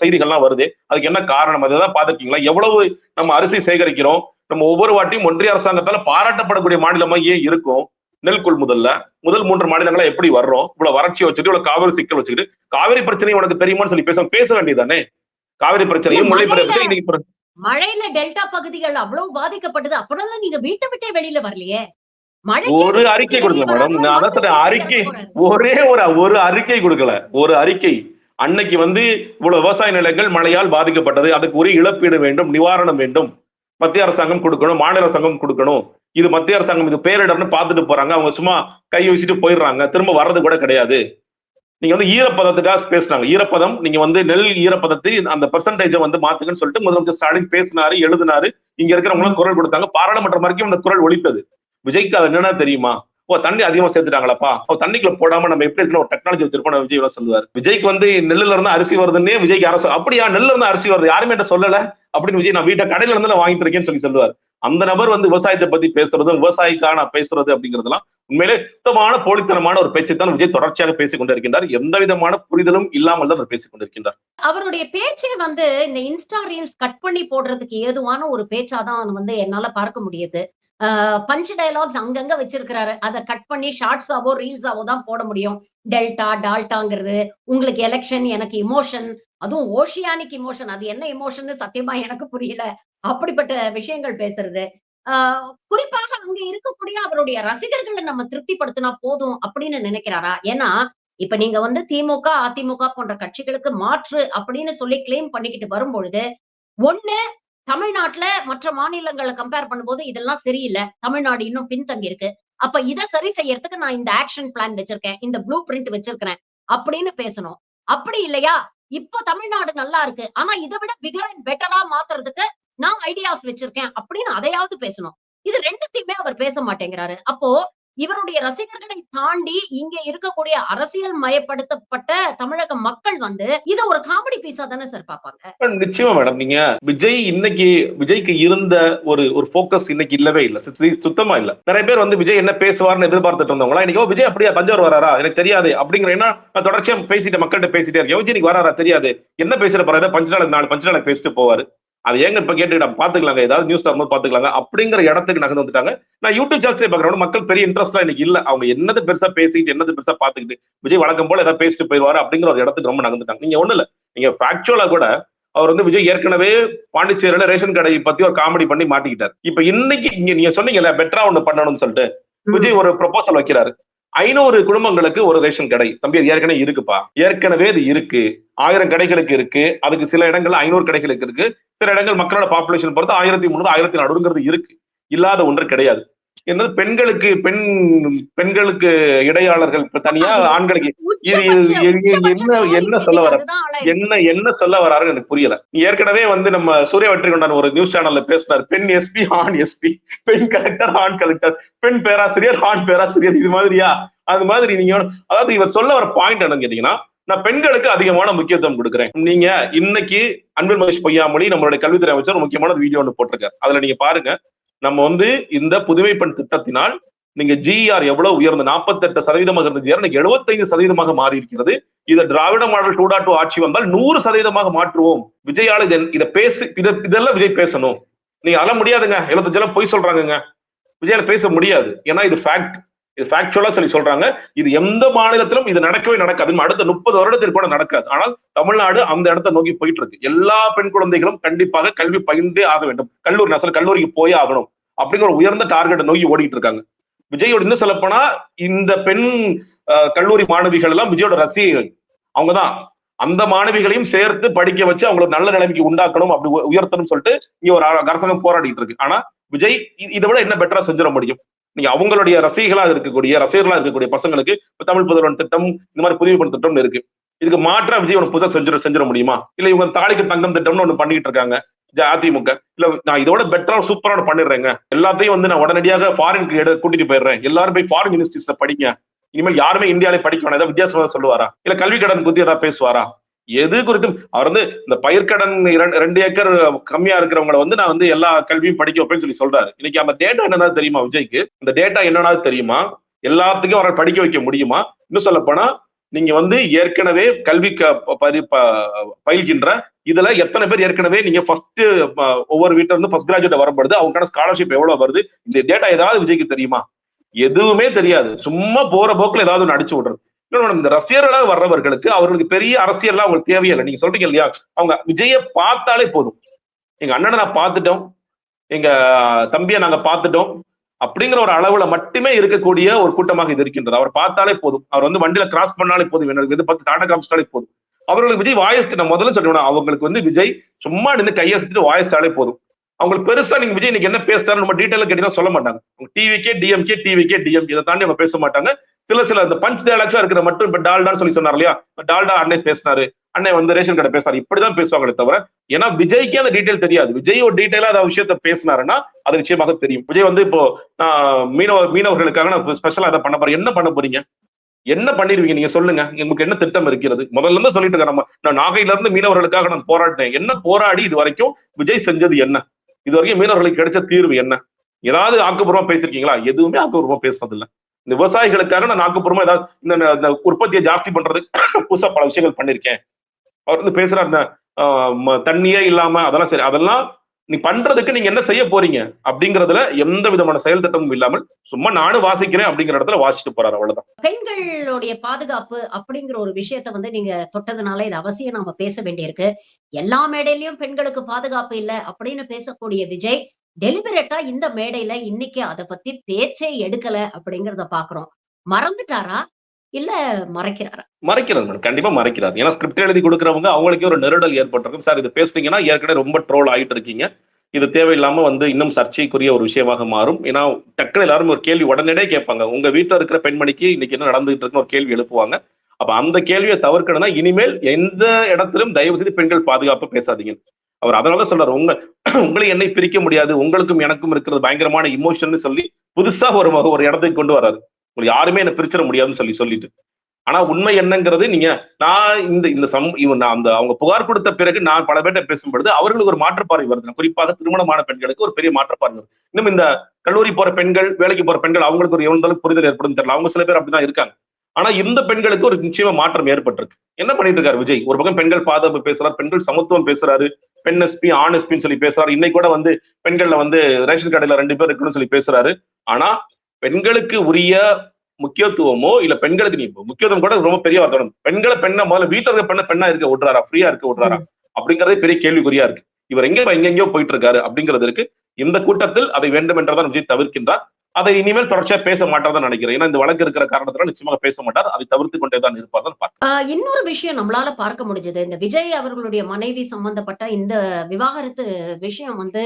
செய்திகள்லாம் வருது, அதுக்கு என்ன காரணம்? அதுதான் பாத்துருக்கீங்களா? எவ்வளவு நம்ம அரிசி சேகரிக்கிறோம்? நம்ம ஒவ்வொரு வாட்டியும் ஒன்றிய அரசாங்கத்தால பாராட்டப்படக்கூடிய மாநிலமா ஏன் இருக்கும்? நெல் கொள்முதல்ல முதல் 3 மாநிலங்களா எப்படி வர்றோம்? இவ்வளவு வறட்சியை வச்சுட்டு, இவ்வளவு காவிரி சிக்கல் வச்சுக்கிட்டு, காவிரி பிரச்சனை உனக்கு தெரியுமான்னு சொல்லி பேச வேண்டியதானே? காவிரி பிரச்சனையும் முல்லை பிரச்சனை இன்னைக்கு மழையில டெல்டா பகுதிகள் அவ்வளவு பாதிக்கப்பட்டது, அப்படின்னா நீங்க வீட்டை விட்டே வெளியில வரலையே. ஒரு அறிக்கை கொடுக்கல மேடம். நான் அதான் சொல்றேன், அறிக்கை ஒரே ஒரு அறிக்கை கொடுக்கல. ஒரு அறிக்கை அன்னைக்கு வந்து இவ்வளவு விவசாய நிலங்கள் மழையால் பாதிக்கப்பட்டது, அதுக்கு ஒரு இழப்பீடு வேண்டும், நிவாரணம் வேண்டும், மத்திய அரசாங்கம் கொடுக்கணும், மாநில அரசாங்கம் கொடுக்கணும். இது மத்திய அரசாங்கம் இது பேரிடர்னு பார்த்துட்டு போறாங்க, அவங்க சும்மா கை வீசிட்டு போயிடுறாங்க, திரும்ப வர்றது கூட கிடையாது. நீங்க வந்து ஈரப்பதத்துக்காக பேசுறாங்க. ஈரப்பதம் நீங்க வந்து நெல் ஈரப்பதத்தை அந்த பெர்சன்டேஜை வந்து மாத்துக்குன்னு சொல்லிட்டு முதலமைச்சர் ஸ்டாலின் பேசினாரு, எழுதினாரு, இங்க இருக்கிறவங்களும் குரல் கொடுத்தாங்க, பாராளுமன்றம் வரைக்கும் இந்த குரல் ஒலித்தது. விஜய்க்கு அது என்னன்னா தெரியுமா? தண்ணி அதிகமா சேர்த்துட்டாங்களப்பா, தண்ணிக்குள்ள போடாம நம்ம எப்படி இருக்கணும், ஒரு டெக்னாலஜி வச்சிருக்கோம் விஜய் சொல்லுவார். விஜய்க்கு வந்து நெல்லுல இருந்து அரிசி வருதுன்னே விஜய்க்கு அரசு அப்படியா நெல்ல இருந்து அரிசி வருது யாருமே என்ன சொல்லல அப்படின்னு விஜய் நான் வீட்டை கடையில இருந்து வாங்கிட்டு இருக்கேன்னு சொல்லி சொல்லுவார். அந்த நபர் வந்து விவசாயத்தை பத்தி பேசுறதும் விவசாயிக்கான பேசுறது அப்படிங்கிறதுலாம் உண்மையிலே சுத்தமான போலித்தனமான ஒரு பேச்சை தான் விஜய் தொடர்ச்சியாக பேசிக் கொண்டிருக்கின்றார். எந்த விதமான புரிதலும் இல்லாமல் தான் அவர் பேசிக் கொண்டிருக்கின்றார். அவருடைய பேச்சை வந்து இந்த இன்ஸ்டா ரீல்ஸ் கட் பண்ணி போடுறதுக்கு ஏதுவான ஒரு பேச்சாதான் வந்து என்னால பார்க்க முடியுது. பஞ்ச் டயலாக்ஸ் அங்கங்க வச்சிருக்கிறாரு. அத கட் பண்ணி ஷார்ட்ஸாவோ, ரீல்ஸாவோ தான் போட முடியும். டெல்டா, டால்டாங்கிறது, உங்களுக்கு எலக்ஷன், எனக்கு இமோஷன், அதுவும் ஓஷியானிக் இமோஷன். அது என்ன எமோஷன்னு சத்தியமா எனக்கு புரியல. அப்படிப்பட்ட விஷயங்கள் பேசுறது. ஆ குறிப்பாக அங்க இருக்கக்கூடிய அவருடைய ரசிகர்கள நம்ம திருப்திப்படுத்தினா போதும் அப்படின்னு நினைக்கிறாரா? ஏன்னா, இப்ப நீங்க வந்து திமுக, அதிமுக போன்ற கட்சிகளுக்கு மாற்று அப்படின்னு சொல்லி கிளைம் பண்ணிக்கிட்டு வரும்பொழுது, ஒண்ணு தமிழ்நாட்டுல மற்ற மாநிலங்கள கம்பேர் பண்ணும்போது இதெல்லாம் சரியில்ல. தமிழ்நாடு இன்னும் பின்தங்கி இருக்கு. அப்ப இத சரி செய்யறதுக்கு நான் இந்த ஆக்ஷன் பிளான் வச்சிருக்கேன். இந்த ப்ளூ பிரிண்ட் வச்சிருக்கிறேன். அப்படின்னு பேசணும். அப்படி இல்லையா, இப்போ தமிழ்நாடு நல்லா இருக்கு. ஆனா இத விட பிக்கர் அண்ட் பெட்டரா மாத்துறதுக்கு நான் ஐடியாஸ் வச்சிருக்கேன். அப்படின்னு அதையாவது பேசணும். இது 2த்தையுமே அவர் பேச மாட்டேங்கிறாரு. அப்போ இவருடைய ரசிகர்களை தாண்டி இங்க இருக்கக்கூடிய அரசியல் மயப்படுத்தப்பட்ட தமிழக மக்கள் வந்து இத ஒரு காமெடி பீஸா தானே சார் பார்ப்பாங்க. நிச்சயமா மேடம். நீங்க விஜய் இன்னைக்கு விஜய்க்கு இருந்த ஒரு ஃபோக்கஸ் இன்னைக்கு இல்லவே இல்ல. சுத்தமா இல்ல. நிறைய பேர் வந்து விஜய் என்ன பேசுவார்னு எதிர்பார்த்துட்டு இருந்தவங்களா இன்னைக்கு விஜய் அப்படியே தஞ்சாவூர் வராரா எனக்கு தெரியாது அப்படிங்கிற என்ன நான் தொடர்ச்சியா பேசிட்டு மக்கள்கிட்ட பேசிட்டே இருக்கேன். விஜய் இன்னைக்கு வராரா தெரியாது, என்ன பேசுற போறாரு, பஞ்சநாளுக்கு 4 பஞ்சநாளுக்கு பேசிட்டு போவாரு. அது ஏங்க இப்ப கேட்டுக்கிட்ட பாத்துக்கலாங்க, ஏதாவது நியூஸ் வரும்போது பாத்துக்கலாங்க அப்படிங்கிற இடத்துக்கு நகர்ந்து வந்துட்டாங்க. நான் யூடியூப் சேனல்ஸ்ல பாக்குறேன் மக்கள் பெரிய இன்ட்ரெஸ்ட்லாம் இன்னைக்கு இல்ல. அவங்க என்னது பெருசா பேசிட்டு என்னது பெருசா பாத்துக்கிட்டு விஜய் வழக்கம் போல ஏதாவது பேசிட்டு போயிருவாரு அப்படிங்கிற ஒரு இடத்துக்கு ரொம்ப நகர்ந்துட்டாங்க. நீங்க ஒண்ணு இல்ல, நீங்க ஃபேக்சுவலா கூட அவர் வந்து விஜய் ஏற்கனவே பாண்டிச்சேரியில ரேஷன் கடை பத்தி ஒரு காமெடி பண்ணி மாட்டிக்கிட்டார். இப்ப இன்னைக்கு இங்க நீங்க சொன்னீங்கல்ல பெட்டரா ஒண்ணு பண்ணணும்னு சொல்லிட்டு விஜய் ஒரு ப்ரொபோசல் வைக்கிறாரு. 500 குடும்பங்களுக்கு ஒரு ரேஷன் கடை. தம்பி அது ஏற்கனவே இருக்குப்பா, ஏற்கனவே அது இருக்கு. 1000 கடைகளுக்கு இருக்கு. அதுக்கு சில இடங்கள்ல 500 கடைகளுக்கு இருக்கு. சில இடங்கள் மக்களோட பாப்புலேஷன் பொறுத்து 1300 1400 இருக்கு. இல்லாத ஒன்று கிடையாது. என்னது பெண்களுக்கு இடையாளர்கள் தனியா, ஆண்களுக்கு என்ன சொல்ல வர என்ன சொல்ல வராருன்னு எனக்கு புரியல. ஏற்கனவே வந்து நம்ம சூர்யா வெற்றிகொண்டான் ஒரு நியூஸ் சேனல்ல பேசினார். பெண் எஸ்பி, ஆண் எஸ்பி, பெண் கலெக்டர், ஆண் கலெக்டர், பெண் பேராசிரியர், ஆண் பேராசிரியர், இது மாதிரியா? அது மாதிரி நீங்க அதாவது இவர் சொல்ல வர பாயிண்ட் என்னன்னு கேட்டீங்கன்னா, நான் பெண்களுக்கு அதிகமான முக்கியத்துவம் கொடுக்குறேன். நீங்க இன்னைக்கு அன்பில் மகேஷ் பொய்யாமொழி நம்மளுடைய கல்வித்துறை அமைச்சர் ஒரு முக்கியமான வீடியோ ஒன்று போட்டிருக்காரு. அதுல நீங்க பாருங்க, நம்ம வந்து இந்த புதுமை பெண் திட்டத்தினால் நீங்க ஜிஆர் எவ்வளவு உயர்ந்து 48% இருந்த ஜிஆர் 75% மாறி இருக்கிறது. இதை திராவிட மாடல் 2.2 ஆட்சி வந்தால் 100% மாற்றுவோம். விஜயால இதை பேசு, இதெல்லாம் விஜய் பேசணும். நீங்க அதெல்லாம் முடியாதுங்க. 75 பொய் சொல்றாங்க. விஜயால பேச முடியாது. ஏன்னா இது ஃபேக்ட், இது ஃபேக்சுவலா சொல்லி சொல்றாங்க. இது எந்த மாநிலத்திலும் இது நடக்கவே நடக்காது. அடுத்த 30 வருடத்திற்கு கூட நடக்காது. ஆனால் தமிழ்நாடு அந்த இடத்தை நோக்கி போயிட்டு இருக்கு. எல்லா பெண் குழந்தைகளும் கண்டிப்பாக கல்வி பயின்றே ஆக வேண்டும். கல்லூரிக்கு போயே ஆகணும் அப்படிங்கிற ஒரு உயர்ந்த டார்கெட்டை நோக்கி ஓடிட்டு இருக்காங்க. விஜயோட இன்னும் சொல்ல போனா இந்த பெண் கல்லூரி மாணவிகள் எல்லாம் விஜயோட ரசிகர்கள். அவங்கதான் அந்த மாணவிகளையும் சேர்த்து படிக்க வச்சு அவங்களுக்கு நல்ல நிலைமைக்கு உண்டாக்கணும், அப்படி உயர்த்தணும் சொல்லிட்டு இங்க ஒரு அரசாங்கம் போராடிட்டு இருக்கு. ஆனா விஜய் இதை விட என்ன பெட்டரா செஞ்சிட முடியும்? நீங்க அவங்களுடைய ரசிகர்களா இருக்கக்கூடிய பசங்களுக்கு தமிழ் புதல்வன் திட்டம், இந்த மாதிரி புதுமை பெண் திட்டம்னு இருக்கு. இதுக்கு மாற்றா விஜய் ஒன்று புதுசா செஞ்சிட முடியுமா? இல்ல இவங்க தாலிக்கு தங்கம் திட்டம்னு ஒண்ணு பண்ணிட்டு இருக்காங்க அதிமுக. இல்ல நான் இதோட பெட்டரா சூப்பரா பண்ணிடுறேங்க, எல்லாத்தையும் வந்து நான் உடனடியாக ஃபாரினுக்கு கூட்டிட்டு போயிடுறேன், எல்லாரும் போய் ஃபாரின் யூனிவர்சிட்டிஸ்ல படிங்க, இனிமேல் யாருமே இந்தியாவிலே படிக்க வேணாம், ஏதாவது வித்தியாசமா சொல்லுவாரா? இல்ல கல்வி கடன் குறித்து ஏதாவது பேசுவாரா? எது குறித்தும் அவர் வந்து இந்த பயிர்க்கடன் 2 ஏக்கர் கம்மியா இருக்கிறவங்களை வந்து நான் வந்து எல்லா கல்வியும் படிக்க வைப்பேன்னு சொல்றாரு. இன்னைக்கு அந்த டேட்டா என்னன்னா தெரியுமா? விஜய்க்கு இந்த டேட்டா என்னன்னா தெரியுமா? எல்லாத்துக்கும் அவரை படிக்க வைக்க முடியுமா? இன்னும் சொல்ல போனா நீங்க வந்து ஏற்கனவே கல்வி பயில்கின்ற இதுல எத்தனை பேர் ஏற்கனவே நீங்க ஃபர்ஸ்ட் ஒவ்வொரு வீட்டுல இருந்து ஃபர்ஸ்ட் கிராஜுவேட் வரப்படுது, அவங்களுக்கான ஸ்காலர்ஷிப் எவ்வளவு வருது, இந்த டேட்டா ஏதாவது விஜய்க்கு தெரியுமா? எதுவுமே தெரியாது. சும்மா போற போக்குல ஏதாவது ஒன்று அடிச்சு விடுறது. இந்த ரசிகர்களாக வர்றவர்களுக்கு அவர்களுக்கு பெரிய அரசியல்லாம் அவங்களுக்கு தேவையில்லை. நீங்க சொல்றீங்க இல்லையா, அவங்க விஜய பார்த்தாலே போதும், எங்க அண்ணனை நான் பார்த்துட்டோம், எங்க தம்பியை நாங்க பார்த்துட்டோம் அப்படிங்கிற ஒரு அளவுல மட்டுமே இருக்கக்கூடிய ஒரு கூட்டமாக இது இருக்கின்றது. அவர் பார்த்தாலே போதும், அவர் வந்து வண்டியில கிராஸ் பண்ணாலே போதும், எனக்கு இது பார்த்து டாடா காமிச்சாலே போதும். அவர்களுக்கு விஜய் வாயஸ், நான் முதல்ல சொல்லுவேன், அவங்களுக்கு வந்து விஜய் சும்மா நின்று கையசிட்டு வாயஸாலே போதும். அவங்களுக்கு பெருசா நீங்க விஜய் இன்னைக்கு என்ன பேசுறாரு நம்ம டீட்டெயிலா கேட்டீங்கன்னா சொல்ல மாட்டாங்க. டிவிக்கே டிஎம்கே இதை தாண்டி அவங்க பேச மாட்டாங்க. சில இந்த பஞ்ச் டயலாக்ஸா இருக்கிற மட்டும் இப்ப டால்டான்னு சொல்லி சொன்னார் இல்லையா, டால்டா அண்ணன் பேசினாரு, அண்ணன் வந்து ரேஷன் கடை பேசுறாரு, இப்படிதான் பேசுவாங்களே தவிர, ஏன்னா விஜய்க்கே அந்த டீட்டெயில் தெரியாது. விஜய் ஒரு டீட்டெயிலா அந்த விஷயத்த பேசினாருன்னா அது நிச்சயமாக தெரியும். விஜய் வந்து இப்போ மீனவர்களுக்காக நான் ஸ்பெஷலா அதை பண்ண போறேன். என்ன பண்ண போறீங்க? என்ன பண்ணிருவீங்க நீங்க சொல்லுங்க. உங்களுக்கு என்ன திட்டம் இருக்கிறது? முதல்ல இருந்து சொல்லிட்டு இருக்கேன், நான் நாகையில இருந்து மீனவர்களுக்காக நான் போராடினேன். என்ன போராடி இது வரைக்கும் விஜய் செஞ்சது என்ன? இது வரைக்கும் மீனவர்களுக்கு கிடைச்ச தீர்வு என்ன? ஏதாவது ஆக்கப்பூர்வமா பேசிருக்கீங்களா? எதுவுமே ஆக்கப்பூர்வமா பேசுறது இல்லை. இந்த விவசாயிகளுக்காக நான் ஆக்கப்பூர்வமா ஏதாவது இந்த உற்பத்தியை ஜாஸ்தி பண்றது புதுசா பல விஷயங்கள் பண்ணிருக்கேன். அவர் வந்து பேசுறாரு, தண்ணியே இல்லாம அதெல்லாம் சரி, அதெல்லாம் நீ பண்றதுக்கு நீங்க என்ன செய்ய போறீங்க அப்படிங்கறதுல எந்த விதமான செயல் திட்டமும் இல்லாமல் சும்மா நானும் வாசிக்கிறேன் அப்படிங்கிற இடத்துல வாசிச்சுட்டு போறாரு, அவ்வளவுதான். பெண்களுடைய பாதுகாப்பு அப்படிங்கிற ஒரு விஷயத்த வந்து நீங்க தொட்டதுனால இது அவசியம் நாம பேச வேண்டியிருக்கு. எல்லா மேடையிலயும் பெண்களுக்கு பாதுகாப்பு இல்ல அப்படின்னு பேசக்கூடிய விஜய், டெலிபரேட்டா இந்த மேடையில இன்னைக்கு அத பத்தி பேச்சே எடுக்கல அப்படிங்கிறத பாக்குறோம். மறந்துட்டாரா? இல்ல மறைக்கிறாரா? மறைக்கிறது மேடம், கண்டிப்பா மறைக்கிறாரு. ஏன்னா ஸ்கிரிப்ட் எழுதி கொடுக்குறவங்க அவங்களுக்கே ஒரு நெருடல் ஏற்பட்டிருக்கும். சார் இது பேசுறீங்கன்னா ஏற்கனவே ரொம்ப ட்ரோல் ஆயிட்டு இருக்கீங்க, இது தேவையில்லாம வந்து இன்னும் சர்ச்சைக்குரிய ஒரு விஷயமாக மாறும். ஏன்னா டக்குனு எல்லாரும் ஒரு கேள்வி உடனடியே கேட்பாங்க, உங்க வீட்டுல இருக்கிற பெண்மணிக்கு இன்னைக்கு என்ன நடந்துகிட்டு இருக்குன்னு ஒரு கேள்வி எழுப்புவாங்க. அப்ப அந்த கேள்வியை தவிர்க்கணும்னா இனிமேல் எந்த இடத்திலும் தயவு செய்து பெண்கள் பாதுகாப்பு பேசாதீங்க. அவர் அதனால சொல்றாரு, உங்களை என்னை பிரிக்க முடியாது, உங்களுக்கும் எனக்கும் இருக்கிறது பயங்கரமான இமோஷன் சொல்லி புதுசா ஒரு இடத்துக்கு கொண்டு வராரு. உங்களுக்கு யாருமே என்ன பிரிச்சிட முடியாதுன்னு சொல்லிட்டு. ஆனா உண்மை என்னங்கிறது, நீங்க நான் அந்த அவங்க புகார் கொடுத்த பிறகு நான் பல பேர்ட்ட பேசும்பொழுது அவர்களுக்கு ஒரு மாற்றுப்பார்வை வருது. குறிப்பாக திருமணமான பெண்களுக்கு ஒரு பெரிய மாற்றுப்பார்வை வருது. இன்னும் இந்த கல்லூரி போற பெண்கள், வேலைக்கு போற பெண்கள், அவங்களுக்கு ஒரு எவ்வளவு புரிதல் ஏற்படும் தெரியல. அவங்க சில பேர் அப்படிதான் இருக்காங்க. ஆனா இந்த பெண்களுக்கு ஒரு நிச்சயமா மாற்றம் ஏற்பட்டிருக்கு. என்ன பண்ணிட்டு இருக்காரு விஜய்? ஒரு பக்கம் பெண்கள் பாதுகாப்பு பேசுறாரு, பெண்கள் சமத்துவம் பேசுறாரு, பெண் எஸ்பி ஆண் எஸ்பின்னு சொல்லி பேசுறாரு. இன்னைக்கு கூட வந்து பெண்கள்ல வந்து ரேஷன் கடையில 2 பேர் இருக்குன்னு சொல்லி பேசுறாரு. ஆனா பெண்களுக்கு உரிய முக்கியத்துவமோ இல்ல பெண்களுக்கு நீ முக்கியத்துவம் கூட ரொம்ப பெரிய வார்த்தை. பெண்களை பெண்ணா முதல்ல வீட்டுல இருக்க பெண்ணா இருக்க விடுறாரா, ஃப்ரீயா இருக்க விடுறாரா அப்படிங்கறதே பெரிய கேள்விக்குறியா இருக்கு. இவர் எங்கெங்கயோ போயிட்டு இருக்காரு அப்படிங்கிறது இருக்கு. இந்த கூட்டத்தில் அதை வேண்டும் என்றதான் விஜய் தவிர்க்கின்றார். அதை இனிமேல் தொடர்ச்சியா பேச மாட்டார்தான் நினைக்கிறேன். ஏன்னா இந்த வழக்கு இருக்கிற காரணத்தினால நிச்சயமாக பேச மாட்டார். அதை தவிர்த்து கொண்டேதான் இருப்பார் தான் பார்க்கிறேன். இன்னொரு விஷயம் நம்மளால பார்க்க முடிஞ்சது, இந்த விஜய் அவர்களுடைய மனைவி சம்பந்தப்பட்ட இந்த விவாகரத்து விஷயம் வந்து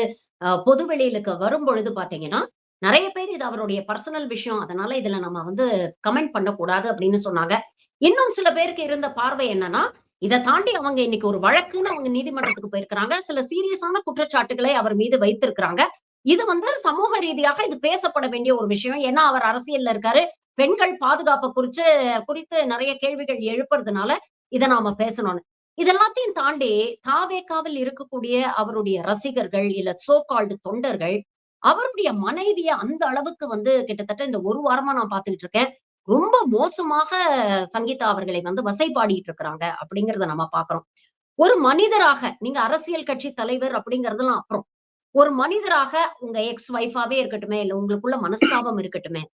பொது வெளியிலுக்கு வரும் பொழுது பாத்தீங்கன்னா, நிறைய பேர் இது அவருடைய பர்சனல் விஷயம், அதனால இதுல நம்ம வந்து கமெண்ட் பண்ணக்கூடாது அப்படின்னு சொன்னாங்க. இன்னும் சில பேருக்கு இருந்த பார்வை என்னன்னா, இதை தாண்டி அவங்க இன்னைக்கு ஒரு வழக்குன்னு அவங்க நீதிமன்றத்துக்கு போயிருக்கிறாங்க. சில சீரியஸான குற்றச்சாட்டுகளை அவர் மீது வைத்திருக்கிறாங்க. இது வந்து சமூக ரீதியாக இது பேசப்பட வேண்டிய ஒரு விஷயம். ஏன்னா அவர் அரசியல்ல இருக்காரு. பெண்கள் பாதுகாப்பு குறித்து நிறைய கேள்விகள் எழுப்புறதுனால இதை நாம பேசணும்னு. இதெல்லாத்தையும் தாண்டி தாவேகாவில் இருக்கக்கூடிய அவருடைய ரசிகர்கள் இல்ல சோ கால்டு தொண்டர்கள் அவருடைய மனைவிய அந்த அளவுக்கு வந்து கிட்டத்தட்ட இந்த ஒரு வாரமா நான் பார்த்துக்கிட்டு இருக்கேன். ரொம்ப மோசமாக சங்கீதா அவர்களை வந்து வசைபாடிட்டு இருக்கிறாங்க அப்படிங்கறத நம்ம பாக்குறோம். ஒரு மனிதராக நீங்க அரசியல் கட்சி தலைவர் அப்படிங்கறதெல்லாம் அப்புறம், ஒரு மனிதராக உங்க எக்ஸ் வைஃபாவே இருக்கட்டுமே, இல்ல உங்களுக்குள்ள மனஸ்தாபம் இருக்கட்டுமே,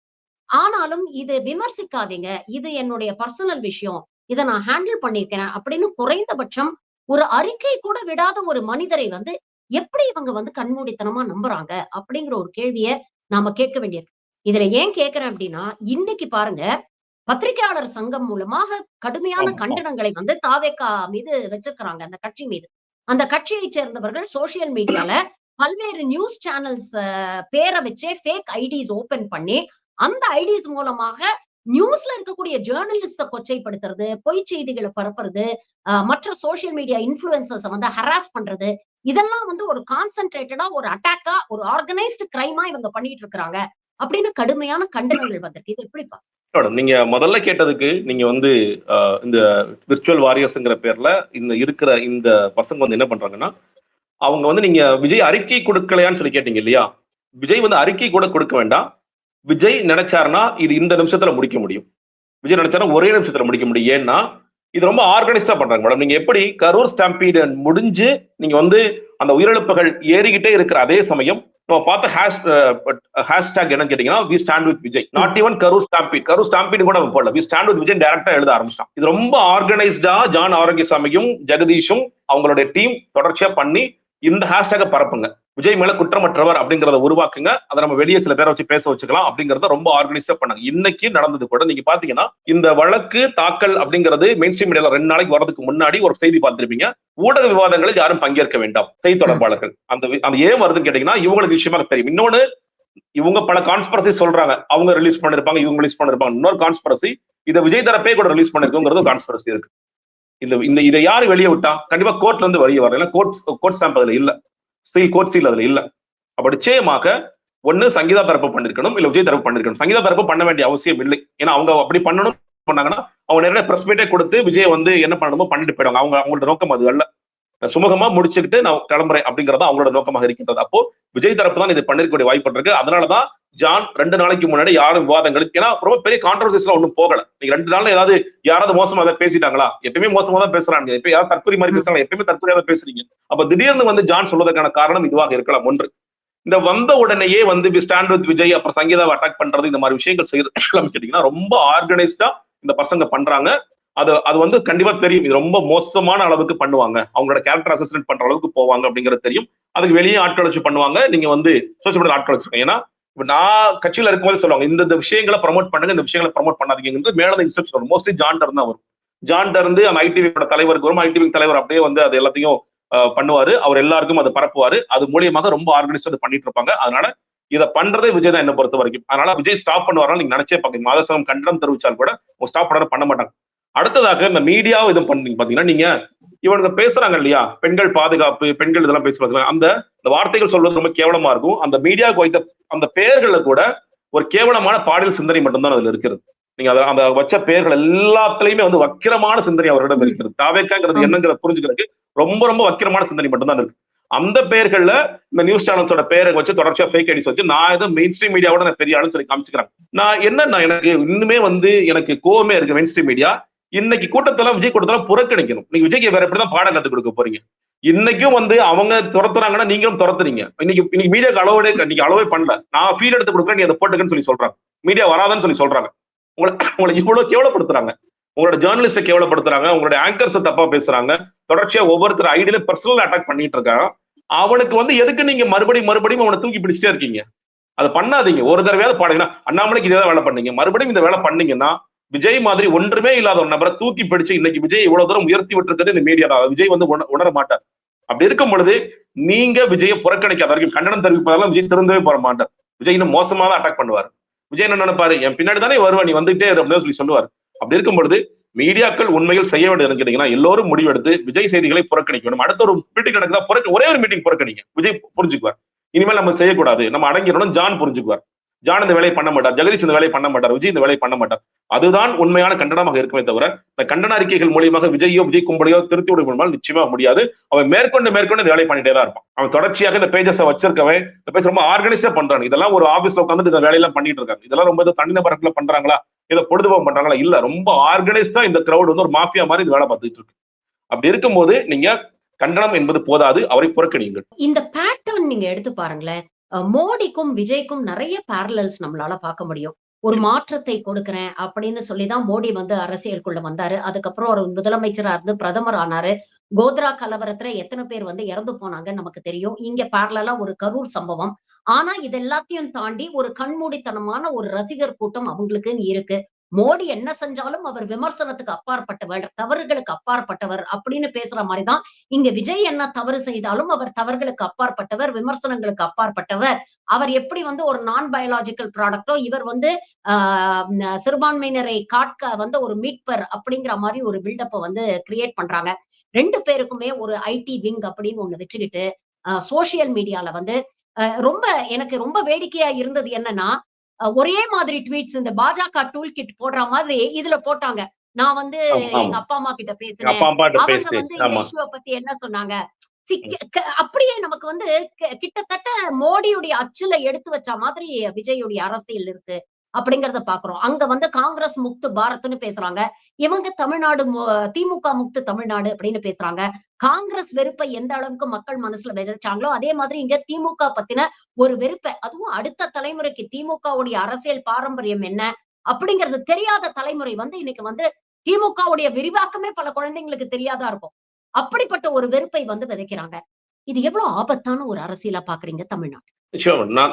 ஆனாலும் இது விமர்சிக்காதீங்க. இது என்னுடைய பர்சனல் விஷயம். இத நான் ஹேண்டில் பண்ணியிருக்கிறேன் அப்படின்னு குறைந்தபட்சம் ஒரு அறிக்கை கூட விடாத ஒரு மனிதரை வந்து எப்படி இவங்க வந்து கண்மூடித்தனமா நம்புறாங்க? அப்படிங்கிற ஒரு கேள்விய நாம கேட்க வேண்டியிருக்கு. இதுல ஏன் கேட்கிறேன் அப்படின்னா, இன்னைக்கு பாருங்க, பத்திரிகையாளர் சங்கம் மூலமாக கடுமையான கண்டனங்களை வந்து தாவேகா மீது வச்சிருக்கிறாங்க, அந்த கட்சி மீது. அந்த கட்சியைச் சேர்ந்தவர்கள் சோசியல் மீடியால பல்வேறு நியூஸ் சேனல்ஸ் பேரை வச்சே ஃபேக் ஐடிஸ் ஓபன் பண்ணி, அந்த ஐடிஸ் மூலமாக நியூஸ்ல இருக்கக்கூடிய ஜேர்னலிஸ்ட கொச்சைப்படுத்துறது, பொய் செய்திகளை பரப்புறது, மற்ற சோசியல் மீடியா இன்ஃபுளுசர்ஸ வந்து ஹராஸ் பண்றது, இதெல்லாம் வந்து ஒரு கான்சென்ட்ரேட்டடா ஒரு அட்டாக்கா ஒரு ஆர்கனைஸ்டு கிரைமா இவங்க பண்ணிட்டு இருக்காங்க அப்படின்னு கடுமையான கண்டனங்கள் வந்திருக்கு. இது எப்படிப்பா? நீங்க முதல்ல கேட்டதுக்கு நீங்க வந்து இந்த விர்ச்சுவல் வாரியர்ஸ்ங்கிற பேர்ல இந்த பசங்க வந்து என்ன பண்றாங்கன்னா, அவங்க வந்து நீங்க விஜய் அறிக்கை கொடுக்கலையான்னு சொல்லி கேட்டீங்க இல்லையா? விஜய் வந்து அறிக்கை கூட கொடுக்க வேண்டாம். விஜய் நினைச்சாருன்னா இது இந்த நிமிஷத்துல முடிக்க முடியும். விஜய் நினைச்சாருன்னா ஒரே நிமிஷத்துல முடிக்க முடியும். ஏன்னா இது ரொம்ப ஆர்கனைஸ்டா பண்றாங்க மேடம். நீங்க எப்படி கரூர் ஸ்டாம்பீடு முடிஞ்சு நீங்க வந்து அந்த உயிரிழப்புகள் ஏறிக்கிட்டே இருக்கிற அதே சமயம் நம்ம பார்த்த ஹேஷ்டாக் என்னன்னு கேட்டீங்கன்னா, we stand with Vijay. Not even Karur stampede கூட போடல, வி ஸ்டாண்ட் வித் விஜய் டைரக்டா எழுத ஆரம்பிச்சான். இது ரொம்ப ஆர்கனைஸ்டா ஜான் ஆரோக்கியசாமியும் ஜெகதீஷும் அவங்களுடைய டீம் தொடர்ச்சியா பண்ணி இந்த ஹேஷ்டாக பரப்புங்க. விஜய் மேல குற்றமற்றவர் அப்படிங்கறத உருவாக்குங்க. அதை நம்ம வெளியே சில பேரை வச்சு பேச வச்சுக்கலாம் அப்படிங்கறத ரொம்ப ஆர்கனைஸ்டா பண்ணாங்க. இன்னைக்கு நடந்தது கூட நீங்க பாத்தீங்கன்னா, இந்த வழக்கு தாக்கல் அப்படிங்கிறது மெயின் ஸ்ட்ரீம் மீடியால 2 நாளைக்கு வரதுக்கு முன்னாடி ஒரு செய்தி பார்த்திருப்பீங்க. ஊடக விவாதங்களில் யாரும் பங்கேற்க வேண்டாம், செய்தி தொடர்பாளர்கள். அந்த ஏன் வருதுன்னு கேட்டீங்கன்னா, இவங்களுக்கு விஷயமாக தெரியும். இன்னொன்னு, இவங்க பல கான்ஸ்பிரசி சொல்றாங்க, அவங்க ரிலீஸ் பண்ணிருப்பாங்க, இவங்க ரிலீஸ் பண்ணிருப்பாங்க. இன்னொரு கான்ஸ்பிரசி, இதை விஜய் தரப்பே கூட ரிலீஸ் பண்ணிருக்குங்கிறது கான்ஸ்பிரசி இருக்கு. இதை யாரு வெளியே விட்டா? கண்டிப்பா கோர்ட்ல இருந்து வெளியே வரல. கோர்ட் ஸ்டாம்ப் அதுல இல்ல, கோர்ட் சீல் அதுல இல்ல. அப்ப நிச்சயமாக ஒண்ணு சங்கீதா தரப்பு பண்ணிருக்கணும், இல்ல விஜய் தரப்பு பண்ணிருக்கணும். சங்கீதா தரப்பு பண்ண வேண்டிய அவசியம் இல்லை. ஏன்னா அவங்க அப்படி பண்ணணும் பண்ணாங்கன்னா அவங்க நிறைய பிரஸ் மீட்டே கொடுத்து விஜய் வந்து என்ன பண்ணணுமோ பண்ணிட்டு போயிடுவாங்க. அவங்களோட நோக்கம் அது அல்ல. சுமூகமா முடிச்சுக்கிட்டு நான் கிளம்புறேன் அப்படிங்கறத அவங்களோட நோக்கமாக இருக்கின்றது. அப்போ விஜய் தரப்பு தான் இதை பண்ணிருக்கக்கூடிய வாய்ப்பு இருக்கு. அதனாலதான் ஜான் 2 நாளைக்கு முன்னாடி யாரும் விவாதங்களுக்கு, ஏன்னா ரொம்ப பெரிய கான்ட்ரவர்சிஸ்ல ஒண்ணும் போகல. நீங்க 2 நாள்ல ஏதாவது யாராவது மோசமா ஏதாவது பேசிட்டாங்களா? எப்பயுமே மோசமா தான் பேசுறாங்க. இப்ப யாராவது தற்கொலை மாதிரி பேசுறாங்க, எப்பயுமே தற்கொலையா தான் பேசுறீங்க. அப்ப திடீர்னு வந்து ஜான் சொல்வதற்கான காரணம் இதுவாக இருக்கலாம். ஒன்று, இந்த வந்த உடனேயே வந்து ஸ்டாண்ட் வித் விஜய் அப்புறம் சங்கீதாவை அட்டாக் பண்றது, இந்த மாதிரி விஷயங்கள் செய்யறது கேட்டீங்கன்னா ரொம்ப ஆர்கனைஸ்டா இந்த பசங்க பண்றாங்க. அது வந்து கண்டிப்பா தெரியும். இது ரொம்ப மோசமான அளவுக்கு பண்ணுவாங்க. அவங்களோட கேரக்டர் அசஸ்மெண்ட் பண்ற அளவுக்கு போவாங்க அப்படிங்கிறது தெரியும். அதுக்கு வெளியே ஆட்கள் வச்சு பண்ணுவாங்க. நீங்க வந்து சோசியல் மீடியா ஆட்கள் வச்சிருக்கீங்க. ஏன்னா இப்ப நான் கட்சியில இருக்கும்போது சொல்லுவாங்க, இந்த விஷயங்களை ப்ரமோட் பண்ணுங்க, இந்த விஷயங்களை ப்ரமோட் பண்ணாதீங்க. மேல இன்ஸ்ட்ரக்ஷன் வரும். மோஸ்ட்லி ஜான்ட இருந்து வரும். ஜான்ட இருந்து அந்த ஐடிவியோட தலைவருக்கு வரும். ஐடிவி தலைவர் அப்படியே வந்து அது எல்லாத்தையும் பண்ணுவாரு. அவர் எல்லாருக்கும் அதை பரப்புவாரு. அது மூலியமாக ரொம்ப ஆர்கனைஸ்டா பண்ணிட்டு இருப்பாங்க. அதனால இதை பண்றதே விஜய் தான் என்ன பொறுத்த வரைக்கும். அதனால விஜய் ஸ்டாப் பண்ணுவாரா நீங்க நினைச்சே பாக்க. மாதசங்கம் கண்டனம் தெரிவிச்சால் கூட ஸ்டாப் பண்ண மாட்டாங்க. அடுத்ததாக இந்த மீடியாவும் இது பண்ணீங்க பாத்தீங்கன்னா, நீங்க இவனுங்க பேசுறாங்க இல்லையா, பெண்கள் பாதுகாப்பு, பெண்கள் இதெல்லாம் பேசுவாங்க. அந்த வார்த்தைகள் சொல்வது ரொம்ப கேவலமா இருக்கும். அந்த மீடியாவுக்கு வைத்த அந்த பெயர்கள்ல கூட ஒரு கேவலமான பாடல் சிந்தனை மட்டும்தான் அதுல இருக்கிறது. நீங்க அந்த வச்ச பெயர்கள் எல்லாத்துலயுமே வந்து வக்கிரமான சிந்தனை அவர்களிடம் இருக்கிறது. தாவேக்காங்கிறது என்னங்கிறத புரிஞ்சுக்கிறதுக்கு ரொம்ப ரொம்ப வக்கிரமான சிந்தனை மட்டும்தான் இருக்கு. அந்த பெயர்கள்ல இந்த நியூஸ் சேனல்ஸோட பேரை வச்சு தொடர்ச்சியா ஃபேக் ஐடிஸ் வச்சு நான் ஏதோ மெயின் ஸ்ட்ரீம் மீடியாவோட நான் பெரிய ஆளுன்னு சொல்லி காமிச்சுக்கிறேன். நான் எனக்கு இன்னுமே வந்து எனக்கு கோவமே இருக்கு. மெயின் ஸ்ட்ரீம் மீடியா இன்னைக்கு கூட்டத்தெல்லாம் விஜய் கூட்டத்தெல்லாம் புறக்கணிக்கணும். நீங்க விஜய்க்கு வேற எப்படிதான் பாடம் கத்துக் கொடுக்க போறீங்க? இன்னைக்கும் வந்து அவங்க துரத்துறாங்கன்னா நீங்களும் துரத்துறீங்க. இன்னைக்கு மீடியாக்கு அளவே பண்ணல. நான் ஃபீல் எடுத்து கொடுக்குறேன், நீ அதை போட்டுக்கன்னு சொல்லி சொல்றாங்க. மீடியா வராதுன்னு சொல்லி சொல்றாங்க. உங்களை இவ்வளவு கேவலப்படுத்துறாங்க. உங்களோட ஜேர்னலிஸ்ட கேவலப்படுத்துறாங்க. உங்களோட ஆங்கர்ஸ் தப்பா பேசுறாங்க. தொடர்ச்சியா ஒவ்வொருத்தர் ஐடியில பர்சனல் அட்டாக் பண்ணிட்டு இருக்காங்க. அவனுக்கு வந்து எதுக்கு நீங்க மறுபடியும் அவனை தூக்கி பிடிச்சிட்டே இருக்கீங்க? அதை பண்ணாதீங்க. ஒரு தடவையாவது பாடுங்கன்னா, அண்ணாமலைக்கு இதே வேலை பண்ணீங்க, மறுபடியும் இந்த வேலை பண்ணீங்கன்னா விஜய் மாதிரி ஒன்றுமே இல்லாத ஒரு நபரை தூக்கி பிடிச்சு இன்னைக்கு விஜய் இவ்வளவு தூரம் உயர்த்தி விட்டுருக்கிறது இந்த மீடியா தான். விஜய் வந்து உணர மாட்டார். அப்படி இருக்கும் பொழுது நீங்க விஜயை புறக்கணிக்காத வரைக்கும், கண்டனம் தெரிவிப்பதெல்லாம் விஜய் திருந்தவே போற மாட்டார். விஜய் இன்னும் மோசமா தான் அட்டாக் பண்ணுவார். விஜய் என்ன நினைப்பாரு, என் பின்னாடி தானே வருவா, நீ வந்துட்டே அப்படின்னு சொல்லி சொல்லுவார். அப்படி இருக்கும் பொழுது மீடியாக்கள் உண்மையில் செய்ய வேண்டியது கேட்டீங்கன்னா, எல்லோரும் முடிவெடுத்து விஜய் செய்திகளை புறக்கணிக்க வேண்டும். அடுத்த ஒரு மீட்டிங் நடக்குதா, ஒரே ஒரு மீட்டிங் புறக்கணிங்க. விஜய் புரிஞ்சுக்குவார். இனிமேல் நம்ம செய்யக்கூடாது, நம்ம அடங்கிடணும். ஜான் புரிஞ்சுக்குவார். ஜான் இந்த வேலையை பண்ண மாட்டார். ஜெகதீஷ் இந்த வேலையை பண்ண மாட்டார். விஜய் இந்த வேலையை பண்ண மாட்டார். அதுதான் உண்மையான கண்டனமாக இருக்குமே தவிர, இந்த கண்டன அறிக்கைகள் மூலியமாக விஜய் கும்பலையோ திருத்தி விட நிச்சயமா முடியாது. அவன் மேற்கொண்டு இந்த வேலை பண்ணிட்டே தான் இருப்பான். அவன் தொடர்ச்சியாக இந்த பேஜஸ் வச்சிருக்கவே இந்த பேஜ் ரொம்ப ஆர்கனைஸ்டா பண்றாங்க. இதெல்லாம் ஒரு ஆபீஸ்ல உட்காந்து இந்த வேலையெல்லாம் பண்ணிட்டு இருக்காங்க. இதெல்லாம் ரொம்ப தனிநபர்கள் பண்றாங்களா, இதை பொழுதுபோக்கு பண்றாங்களா? இல்ல, ரொம்ப ஆர்கனைஸ்டா இந்த கிரௌட் வந்து ஒரு மாஃபியா மாதிரி இந்த வேலை பார்த்துட்டு இருக்கு. அப்படி இருக்கும்போது நீங்க கண்டனம் என்பது போதாது, அவரை புறக்கணியுங்கள். இந்த பேட்டர்ன் நீங்க எடுத்து பாருங்களேன். மோடிக்கும் விஜய்க்கும் நிறைய பேரலல்ஸ் நம்மளால பார்க்க முடியும். ஒரு மாற்றத்தை கொடுக்கிறேன் அப்படின்னு சொல்லிதான் மோடி வந்து அரசியலுக்குள்ள வந்தாரு. அதுக்கப்புறம் ஒரு முதலமைச்சரா இருந்து பிரதமர் ஆனாரு. கோத்ரா கலவரத்துல எத்தனை பேர் வந்து இறந்து போனாங்கன்னு நமக்கு தெரியும். இங்க பேரலலா ஒரு கரூர் சம்பவம். ஆனா இது எல்லாத்தையும் தாண்டி ஒரு கண்மூடித்தனமான ஒரு ரசிகர் கூட்டம் அவங்களுக்குன்னு இருக்கு. மோடி என்ன செஞ்சாலும் அவர் விமர்சனத்துக்கு அப்பாற்பட்டவர், தவறுகளுக்கு அப்பாற்பட்டவர் அப்படின்னு பேசுற மாதிரிதான் இங்க விஜய் என்ன தவறு செய்தாலும் அவர் தவறுகளுக்கு அப்பாற்பட்டவர், விமர்சனங்களுக்கு அப்பாற்பட்டவர். அவர் எப்படி வந்து ஒரு நான் பயாலஜிக்கல் ப்ராடக்டோ, இவர் வந்து சிறுபான்மையினரை காட்க வந்து ஒரு மீட்பர் அப்படிங்கிற மாதிரி ஒரு பில்டப்பை வந்து கிரியேட் பண்றாங்க. 2 பேருக்குமே ஒரு ஐடி விங் அப்படின்னு ஒண்ணு வச்சுக்கிட்டு சோசியல் மீடியால வந்து எனக்கு ரொம்ப வேடிக்கையா இருந்தது என்னன்னா, ஒரே மாதிரி ட்வீட்ஸ் இந்த பாஜக டூல் கிட் போடுற மாதிரி இதுல போட்டாங்க. நான் வந்து எங்க அப்பா அம்மா கிட்ட பேசினேன். அவங்க வந்து இந்த இஷ்யூவை பத்தி என்ன சொன்னாங்க. அப்படியே நமக்கு வந்து கிட்டத்தட்ட மோடியுடைய அச்சுல எடுத்து வச்ச மாதிரி விஜயுடைய அரசியல் இருக்கு அப்படிங்கறத பாக்குறோம். அங்க வந்து காங்கிரஸ் முக்து பாரத்னு பேசுறாங்க. இவங்க தமிழ்நாடு திமுக முக்து தமிழ்நாடு அப்படின்னு பேசுறாங்க. காங்கிரஸ் வெறுப்பை எந்த அளவுக்கு மக்கள் மனசுல விதைச்சாங்களோ அதே மாதிரி இங்க திமுக பத்தின ஒரு வெறுப்பை, அதுவும் அடுத்த தலைமுறைக்கு திமுகவுடைய அரசியல் பாரம்பரியம் என்ன அப்படிங்கிறது தெரியாத தலைமுறை வந்து இன்னைக்கு வந்து திமுகவுடைய விரிவாக்கமே பல குழந்தைங்களுக்கு தெரியாதா இருக்கும். அப்படிப்பட்ட ஒரு வெறுப்பை வந்து விதைக்கிறாங்க. இது எவ்வளவு ஆபத்தான ஒரு அரசியலா பாக்குறீங்க தமிழ்நாடு?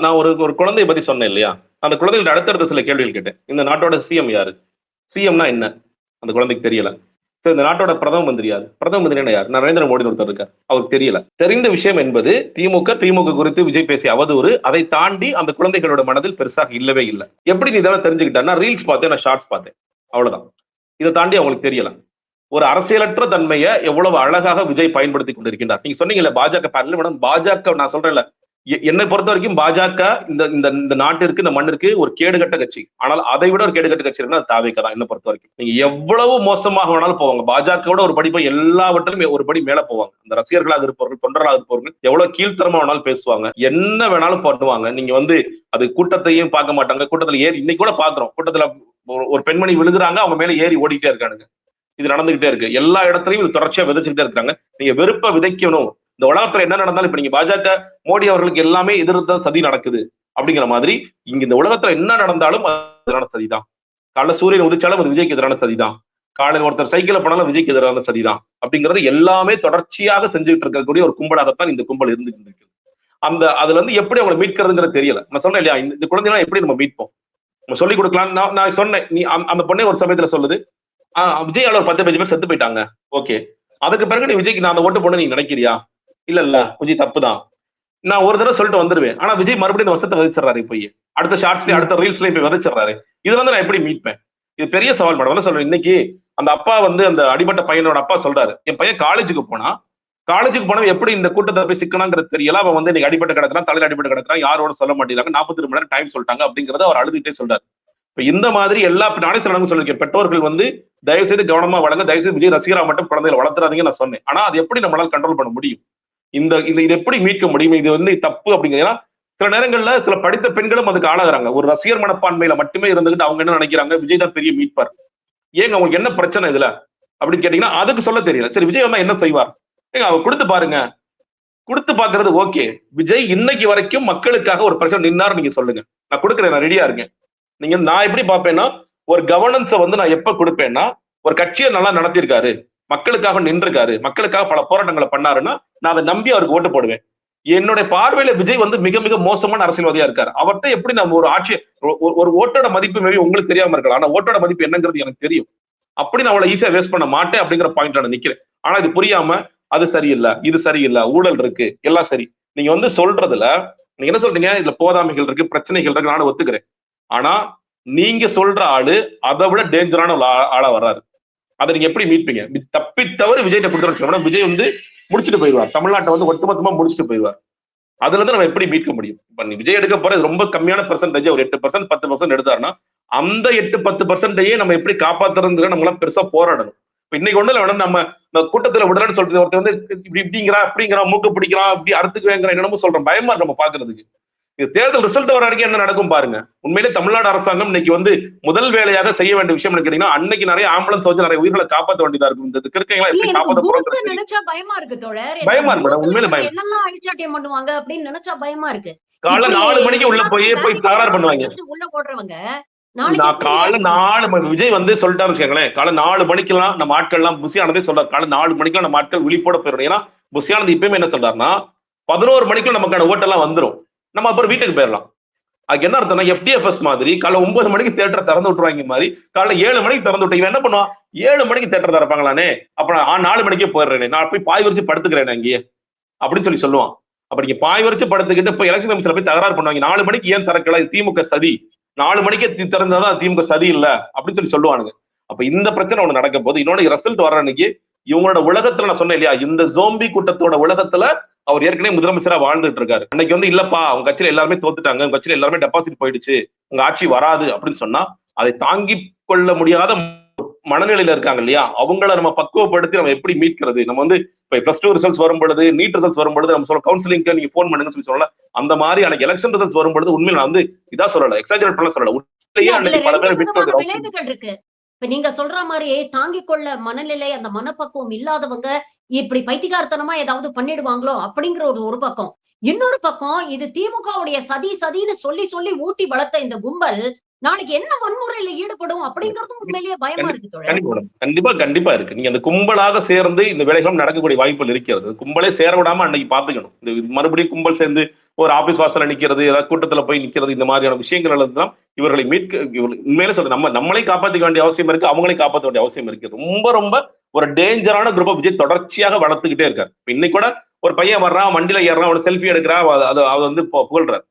நான் ஒரு குழந்தையை பத்தி சொன்னேன் இல்லையா, அந்த குழந்தைகிட்ட அடுத்தடுத்த சில கேள்விகள் கேட்டேன். இந்த நாட்டோட சிஎம் யாரு, சிஎம்னா என்ன, அந்த குழந்தைக்கு தெரியல. இந்த நாட்டோட பிரதம மந்திரி யாரு, பிரதம மந்திரி யார், நரேந்திர மோடி ஒருத்தர் இருக்கார், அவருக்கு தெரியல. தெரிந்த விஷயம் என்பது திமுக குறித்து விஜய் பேசிய அவதூறு. அதை தாண்டி அந்த குழந்தைகளோட மனதில் பெருசாக இல்லவே இல்லை. எப்படி நீ இதெல்லாம் தெரிஞ்சுக்கிட்டா, ரீல்ஸ் பார்த்தேன், நான் ஷார்ட்ஸ் பார்த்தேன், அவ்வளவுதான். இதை தாண்டி அவங்களுக்கு தெரியல. ஒரு அரசியலற்ற தன்மையை எவ்வளவு அழகாக விஜய் பயன்படுத்தி கொண்டிருக்கின்றார். நீங்க சொன்னீங்கல்ல பாஜக பேரல், மேடம் பாஜக நான் சொல்றேன்ல, என்னை பொறுத்த வரைக்கும் பாஜக இந்த இந்த இந்த நாட்டிற்கு, இந்த மண்ணிற்கு ஒரு கேடுகட்ட கட்சி. ஆனால் அதை விட ஒரு கேடுகட்ட கட்சி இருக்குன்னா அது தாவேக்கா தான், என்ன பொறுத்த வரைக்கும். நீங்க எவ்வளவு மோசமாக வேணாலும் போவாங்க, பாஜகவோட ஒரு படி போய் எல்லாவற்றிலும் ஒரு படி மேல போவாங்க. அந்த ரசிகர்களாக இருப்பவர்கள், தொண்டர்களாக இருப்பவர்கள் எவ்வளவு கீழ்த்தரமா வேணாலும் பேசுவாங்க, என்ன வேணாலும் பண்ணுவாங்க. நீங்க வந்து அது கூட்டத்தையும் பார்க்க மாட்டாங்க. கூட்டத்துல ஏறி இன்னைக்கு கூட பாக்குறோம், கூட்டத்துல ஒரு பெண்மணி விழுகுறாங்க, அவங்க மேல ஏறி ஓடிட்டே இருக்கானுங்க. இது நடந்துகிட்டே இருக்கு. எல்லா இடத்துலயும் இது தொடர்ச்சியா விதைச்சுக்கிட்டே இருக்காங்க. நீங்க வெறுப்ப விதைக்கணும். இந்த உலகத்துல என்ன நடந்தாலும் இப்ப நீங்க பாஜக, மோடி அவர்களுக்கு எல்லாமே எதிர்த்த சதி நடக்குது அப்படிங்கிற மாதிரி, இங்க இந்த உலகத்துல என்ன நடந்தாலும் அது எதிரான சதிதான். காலைல சூரியன் உதிச்சாலும் அது விஜய்க்கு எதிரான சதிதான். காலையில் ஒருத்தர் சைக்கிள் போனாலும் விஜய்க்கு எதிரான சதிதான். அப்படிங்கிறது எல்லாமே தொடர்ச்சியாக செஞ்சுட்டு இருக்கக்கூடிய ஒரு கும்பலாகத்தான் இந்த கும்பல் இருந்துட்டு இருக்கு. அதுல இருந்து எப்படி அவங்களை மீட்கிறதுங்கிறது தெரியல. நான் சொன்னேன் இல்லையா, இந்த குழந்தைகளை எப்படி நம்ம மீட்போம், நம்ம சொல்லிக் கொடுக்கலாம். நான் சொன்னேன், நீ அந்த பொண்ணே ஒரு சமயத்துல சொல்லுது, விஜய் ஒரு 10-15 பேர் செத்து போயிட்டாங்க, ஓகே, அதுக்கு பிறகு நீ விஜய்க்கு நான் அந்த ஓட்டு போட நீ நினைக்கிறியா? இல்ல விஜய் தப்புதான், நான் ஒரு தடவை சொல்லிட்டு வந்துருவேன். ஆனா விஜய் மறுபடியும் இந்த வருஷத்தை விதைச்சிடறாரு, போய் அடுத்த ஷார்ட்ஸ்லயும் அடுத்த ரீல்ஸ்லயும் போய் விதைச்சிடறாரு. இதுல வந்து நான் எப்படி மீட்பேன்? இது பெரிய சவால் மேடம். சொல்றேன், இன்னைக்கு அந்த அப்பா வந்து அந்த அடிபட்ட பையனோட அப்பா சொல்றாரு, என் பையன் காலேஜுக்கு போனா எப்படி இந்த கூட்டத்தை போய் சிக்கனாங்கிறது தெரியல, அவன் வந்து இன்னைக்கு அடிபட்டு கிடக்குறான், தலையில அடிபட்டு கிடக்குறான், யாரோட சொல்ல மாட்டேங்கிறாங்க, 42 மணி நேரம் டைம் சொல்லிட்டாங்க அப்படிங்கறத அவர் அழுதுகிட்டே சொல்றாரு. இப்ப இந்த மாதிரி நானே சொல்லிருக்கேன், பெற்றோர்கள் வந்து தயவு செய்து கவனமா வளங்க, தயவு செய்து விஜய் ரசிகரா மட்டும் குழந்தைகளை வளர்த்துறாதீங்கன்னு நான் சொன்னேன். ஆனா அது எப்படி நம்மளால கண்ட்ரோல் பண்ண முடியும்? இது எப்படி மீட்க முடியும்? இது வந்து தப்பு அப்படிங்கிறா. சில நேரங்கள்ல சில படித்த பெண்களும் அதுக்கு ஆளாகிறாங்க. ஒரு ரசிகர் மனப்பான்மையில மட்டுமே இருந்துகிட்டு அவங்க என்ன நினைக்கிறாங்க, விஜய் தான் பெரிய மீட்பார். ஏங்க அவங்களுக்கு என்ன பிரச்சனை இதுல அப்படின்னு கேட்டீங்கன்னா அதுக்கு சொல்ல தெரியல. சரி, விஜய் வந்தா என்ன செய்வார்? ஏங்க அவர் கொடுத்து பாருங்க, கொடுத்து பாக்குறது ஓகே. விஜய் இன்னைக்கு வரைக்கும் மக்களுக்காக ஒரு பிரச்சனை நின்னாரு நீங்க சொல்லுங்க, நான் கொடுக்குறேன், நான் ரெடியா இருக்கேன். நான் எப்படி பார்ப்பேன்னா, ஒரு கவர்னன்ஸை வந்து நான் எப்ப கொடுப்பேன்னா, ஒரு கட்சியை நல்லா நடத்திருக்காரு, மக்களுக்காக நின்றுருக்காரு, மக்களுக்காக பல போராட்டங்களை பண்ணாருன்னா நான் அதை நம்பி அவருக்கு ஓட்டு போடுவேன். என்னுடைய பார்வையில விஜய் வந்து மிக மிக மோசமான அரசியல்வாதியா இருக்காரு. அவர்கிட்ட எப்படி நம்ம ஒரு ஆட்சி, ஒரு ஓட்டோட மதிப்பு மேபி உங்களுக்கு தெரியாம இருக்கலாம், ஆனா ஓட்டோட மதிப்பு என்னங்கிறது எனக்கு தெரியும். அப்படி நான் அவளை ஈஸியா வேஸ்ட் பண்ண மாட்டேன் அப்படிங்கிற பாயிண்ட் நான் நிக்கிறேன். ஆனா இது புரியாம அது சரியில்லை, இது சரியில்லை, ஊழல் இருக்கு, எல்லாம் சரி. நீங்க வந்து சொல்றதுல நீங்க என்ன சொல்றீங்க, இதுல போதாமைகள் இருக்கு, பிரச்சனைகள் இருக்கு, நானும் ஒத்துக்கிறேன். ஆனா நீங்க சொல்ற ஆளு அதை விட டேஞ்சரான ஆளா வர்றாரு. அதை நீங்க எப்படி மீட்பீங்க? தப்பி தவறு விஜய் கொடுத்துருவோம், விஜய் வந்து முடிச்சுட்டு போயிடுவார், தமிழ்நாட்டை வந்து ஒட்டுமொத்தமா முடிச்சுட்டு போயிடுவார். அதுல இருந்து நம்ம எப்படி மீட்க முடியும்? இப்ப நீ விஜய் எடுக்க போறது ரொம்ப கம்மியான பெர்சன்டேஜ், ஒரு 8% 10% எடுத்தாருன்னா அந்த 8-10% நம்ம எப்படி காப்பாத்துறது நம்மளாம் பெருசா போராடணும். இப்ப இன்னைக்கு ஒண்ணு வேணும், நம்ம இந்த கூட்டத்துல விடலன்னு சொல்றது, ஒருத்தர் வந்து இப்படி இப்படிங்கிறா அப்படிங்கிறா, மூக்கு பிடிக்கிறான், இப்படி அறுத்துக்குவேங்கிற என்னமோ சொல்றோம், பயமா இருக்கு நம்ம பாக்குறதுக்கு. இது தேர்தல் ரிசல்ட் வர வரைக்கும் என்ன நடக்கும் பாருங்க. உண்மையிலே தமிழ்நாடு அரசாங்கம் இன்னைக்கு வந்து முதல் வேலையாக செய்ய வேண்டிய விஷயம் கேட்டீங்கன்னா, அன்னைக்கு நிறைய ஆம்புலன்ஸ் வச்சு நிறைய உயிர்களை காப்பாற்ற வேண்டியதா இருக்கும். இந்த கிருக்கைகளை எப்படி காப்பாற்ற போறது நினைச்சா பயமா இருக்கு தோழர். பயமா இருக்கு மேடம், உண்மையிலே பயம். என்னெல்லாம் அழிச்சாட்டியம் பண்ணுவாங்க அப்படின்னு நினைச்சா பயமா இருக்கு. காலை 4 மணிக்கு உள்ள போய் தகராறு பண்ணுவாங்க. உள்ள போடுறவங்க காலை 4 விஜய் வந்து சொல்லிட்டாரு வச்சுக்கோங்களேன், காலை 4 மணிக்கெல்லாம் நம்ம ஆட்கள் எல்லாம் புசியானதே சொல்றாரு, காலை 4 மணிக்கெல்லாம் நம்ம ஆட்கள் விழிப்போட போயிடும். ஏன்னா புசியானது இப்பயுமே என்ன சொல்றாருன்னா 11 மணிக்குள்ள நமக்கான ஓட்டெல்லாம் வந்துடும், நம்ம அப்புறம் வீட்டுக்கு போயிடலாம். அதுக்கு என்ன அர்த்தம்னா, FTFS மாதிரி காலை 9 மணிக்கு தியேட்டரை திறந்து விட்டுருவாங்க மாதிரி காலை 7 மணிக்கு திறந்து விட்டு இவன் என்ன பண்ணுவான், 7 மணிக்கு தியேட்டர் திறப்பாங்களானே, அப்ப நான் 4 மணிக்கே போயிடுறேனே, நான் போய் பாய் வரிச்சு படுத்துக்கிறேன் அங்கேயே அப்படின்னு சொல்லுவான். அப்ப நீங்க பாய் வரிச்சு படுத்துக்கிட்டு போய் எலெக்ஷன் கமிஷன்ல போய் தகராறு பண்ணுவாங்க, 4 மணிக்கு ஏன் திறக்கல, திமுக சதி, 4 மணிக்கே திறந்தாதான் திமுக சதி இல்ல அப்படின்னு சொல்லுவானுங்க. அப்ப இந்த பிரச்சனை ஒண்ணு நடக்க போது. இன்னொன்னு ரிசல்ட் வர அன்னைக்கு இவங்களோட உலகத்துல நான் சொன்னேன் இல்லையா, இந்த ஜோம்பி கூட்டத்தோட உலகத்துல அவர் ஏற்கனவே முதலமைச்சரா வாழ்ந்துட்டு இருக்காரு. அன்னைக்கு வந்து இல்லப்பா உங்க கட்சியில எல்லாருமே தோத்துட்டாங்க, உங்க கட்சியில எல்லாருமே டெபாசிட் போயிடுச்சு, உங்க ஆட்சி வராது அப்படின்னு சொன்னா அதை தாங்கி கொள்ள முடியாத மனநிலையில இருக்காங்க இல்லையா, அவங்கள நம்ம பக்குவப்படுத்தி நம்ம எப்படி மீட்கிறது? நம்ம வந்து இப்ப +2 ரிசல்ட்ஸ் வரும்பொழுது, நீட் ரிசல்ட்ஸ் வரும்பொழுது நம்ம சொல்ல கவுன்சிலிங்க்கு நீங்க போன் பண்ணுங்கன்னு சொல்லல, அந்த மாதிரி அன்னைக்கு எலெக்ஷன் ரிசல்ட்ஸ் வரும்பொழுது உண்மையில நான் வந்து இதா சொல்லல, எக்ஸாஜரேட் பண்ண சொல்லல, உண்மையிலேயே அன்னைக்கு பல பேர் இருக்கு. இப்ப நீங்க சொல்ற மாதிரி தாங்கிக் கொள்ள மனநிலை, அந்த மனப்பக்குவம் இல்லாதவங்க இப்படி பைத்தியக்காரத்தனமா ஏதாவது பண்ணிடுவாங்களோ அப்படிங்கிற ஒரு பக்கம். இன்னொரு பக்கம் இது திமுகவுடைய சதின்னு சொல்லி சொல்லி ஊட்டி வளர்த்த இந்த கும்பல் நாளைக்கு என்ன வன்முறையில ஈடுபடும் அப்படிங்கறதும் உண்மையிலேயே பயமா இருக்கு. கண்டிப்பா இருக்கு. நீங்க அந்த கும்பலாக சேர்ந்து இந்த வேலைகளும் நடக்கக்கூடிய வாய்ப்புகள் இருக்கிறது. கும்பலே சேர விடாம அன்னைக்கு பாத்துக்கணும். இந்த மறுபடியும் கும்பல் சேர்ந்து ஒரு ஆபீஸ் வாசல்ல நிக்கிறது, ஏதாவது கூட்டத்துல போய் நிக்கிறது, இந்த மாதிரியான விஷயங்கள் எல்லாம் இவர்களை மீட்க உண்மையிலே சொல்ற நம்மளே காப்பாற்றிக்க வேண்டிய அவசியம் இருக்கு, அவங்களையும் காப்பாற்ற வேண்டிய அவசியம் இருக்கு. ரொம்ப ரொம்ப ஒரு டேஞ்சரான குரூப் விஜய் தொடர்ச்சியாக வளர்த்துக்கிட்டே இருக்காரு. இன்னைக்கு கூட ஒரு பையன் வர்றான், வண்டியில ஏறான், ஒரு செல்ஃபி எடுக்கிறான், அதை வந்து புகழ்றாரு,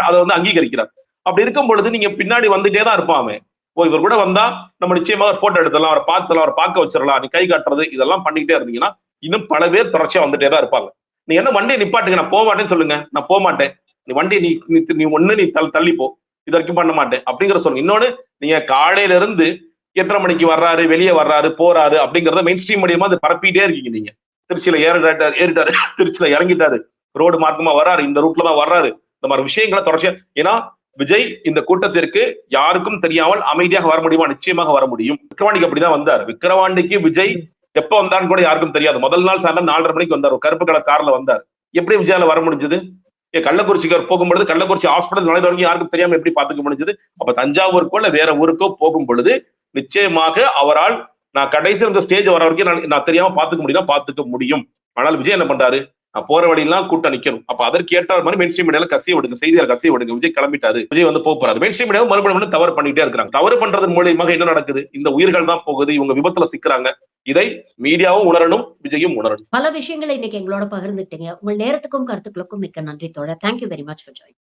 அதை வந்து அங்கீகரிக்கிறார். அப்படி இருக்கும் பொழுது நீங்க பின்னாடி வந்துட்டே தான் இருப்பான். இவர் கூட வந்தா நம்ம நிச்சயமா ஒரு போட்டோ எடுத்துடலாம், அவரை பார்த்தலாம், அவரை பார்க்க வச்சிடலாம், நீ கை காட்டுறது இதெல்லாம் பண்ணிக்கிட்டே இருந்தீங்கன்னா இன்னும் பல பேர் தொடர்ச்சியா வந்துட்டே தான் இருப்பாங்க. நீ என்ன வண்டியை நிப்பாட்டுங்க, நான் போக மாட்டேன்னு சொல்லுங்க, நான் போக மாட்டேன், நீ வண்டி நீ நீ ஒண்ணு நீ தள்ளி போ, இது வரைக்கும் பண்ண மாட்டேன் அப்படிங்கிற சொல்லுங்க. இன்னொன்னு, நீங்க காலையில இருந்து எத்தனை மணிக்கு வர்றாரு, வெளியே வர்றாரு, போறாரு அப்படிங்கறத மெயின் ஸ்ட்ரீம் மீடியமா அது பரப்பிட்டே இருக்கீங்க நீங்க. திருச்சியில ஏறிட்டாரு, திருச்சியில இறங்கிட்டாரு, ரோடு மார்க்கமா வர்றாரு, இந்த ரூட்ல தான் வர்றாரு, இந்த மாதிரி விஷயங்களை தொடர்ச்சியா. ஏன்னா விஜய் இந்த கூட்டத்திற்கு யாருக்கும் தெரியாமல் அமைதியாக வர முடியுமா? நிச்சயமாக வர முடியும். விக்கிரவாண்டிக்கு அப்படிதான் வந்தார். விக்கிரவாண்டிக்கு விஜய் எப்ப வந்தான்னு கூட யாருக்கும் தெரியாது. முதல் நாள் சாயந்தரம் 4:30 மணிக்கு வந்தார், கருப்பு கலர் கார்ல வந்தார். எப்படி விஜயால வர முடிஞ்சது? கள்ளக்குறிச்சிக்கு போகும்பொழுது கள்ளக்குறிச்சி ஹாஸ்பிட்டல் நுழைந்த வரைக்கும் யாருக்கும் தெரியாம எப்படி பாத்துக்க முடிஞ்சது? அப்ப தஞ்சாவூருக்கோ இல்ல வேற ஊருக்கோ போகும் பொழுது நிச்சயமாக அவரால் நான் கடைசி இந்த ஸ்டேஜ் வர வரைக்கும் நான் தெரியாம பாத்துக்க முடியும், பாத்துக்க முடியும். ஆனால் விஜய் என்ன பண்றாரு? நான் போற வழியெல்லாம் கூட்டம் நிக்கணும். அப்ப அதற்கு ஏற்ற மாதிரி மெயின் ஸ்ட்ரீம் மீடியால கசிய விடுங்க, செய்தியாளர் கசிய விடுங்க. விஜய் கிளம்பிட்டாரு, விஜய் வந்து போறாரு. மெயின் ஸ்ட்ரீம் மீடியாவும் மறுபடியும் தவறு பண்ணிட்டே இருக்காங்க. தவறு பண்றது மூலியமாக என்ன நடக்குது? இந்த உயிர்கள் தான் போகுது, இவங்க விபத்துல சிக்கிறாங்க. இதை மீடியாவும் உணரணும், விஜயும் உணரணும். பல விஷயங்களை இன்னைக்கு எங்களோட பகிர்ந்துட்டீங்க. உங்கள் நேரத்துக்கும் கருத்துக்களுக்கும் மிக்க நன்றி தோழர். Thank you very much for joining.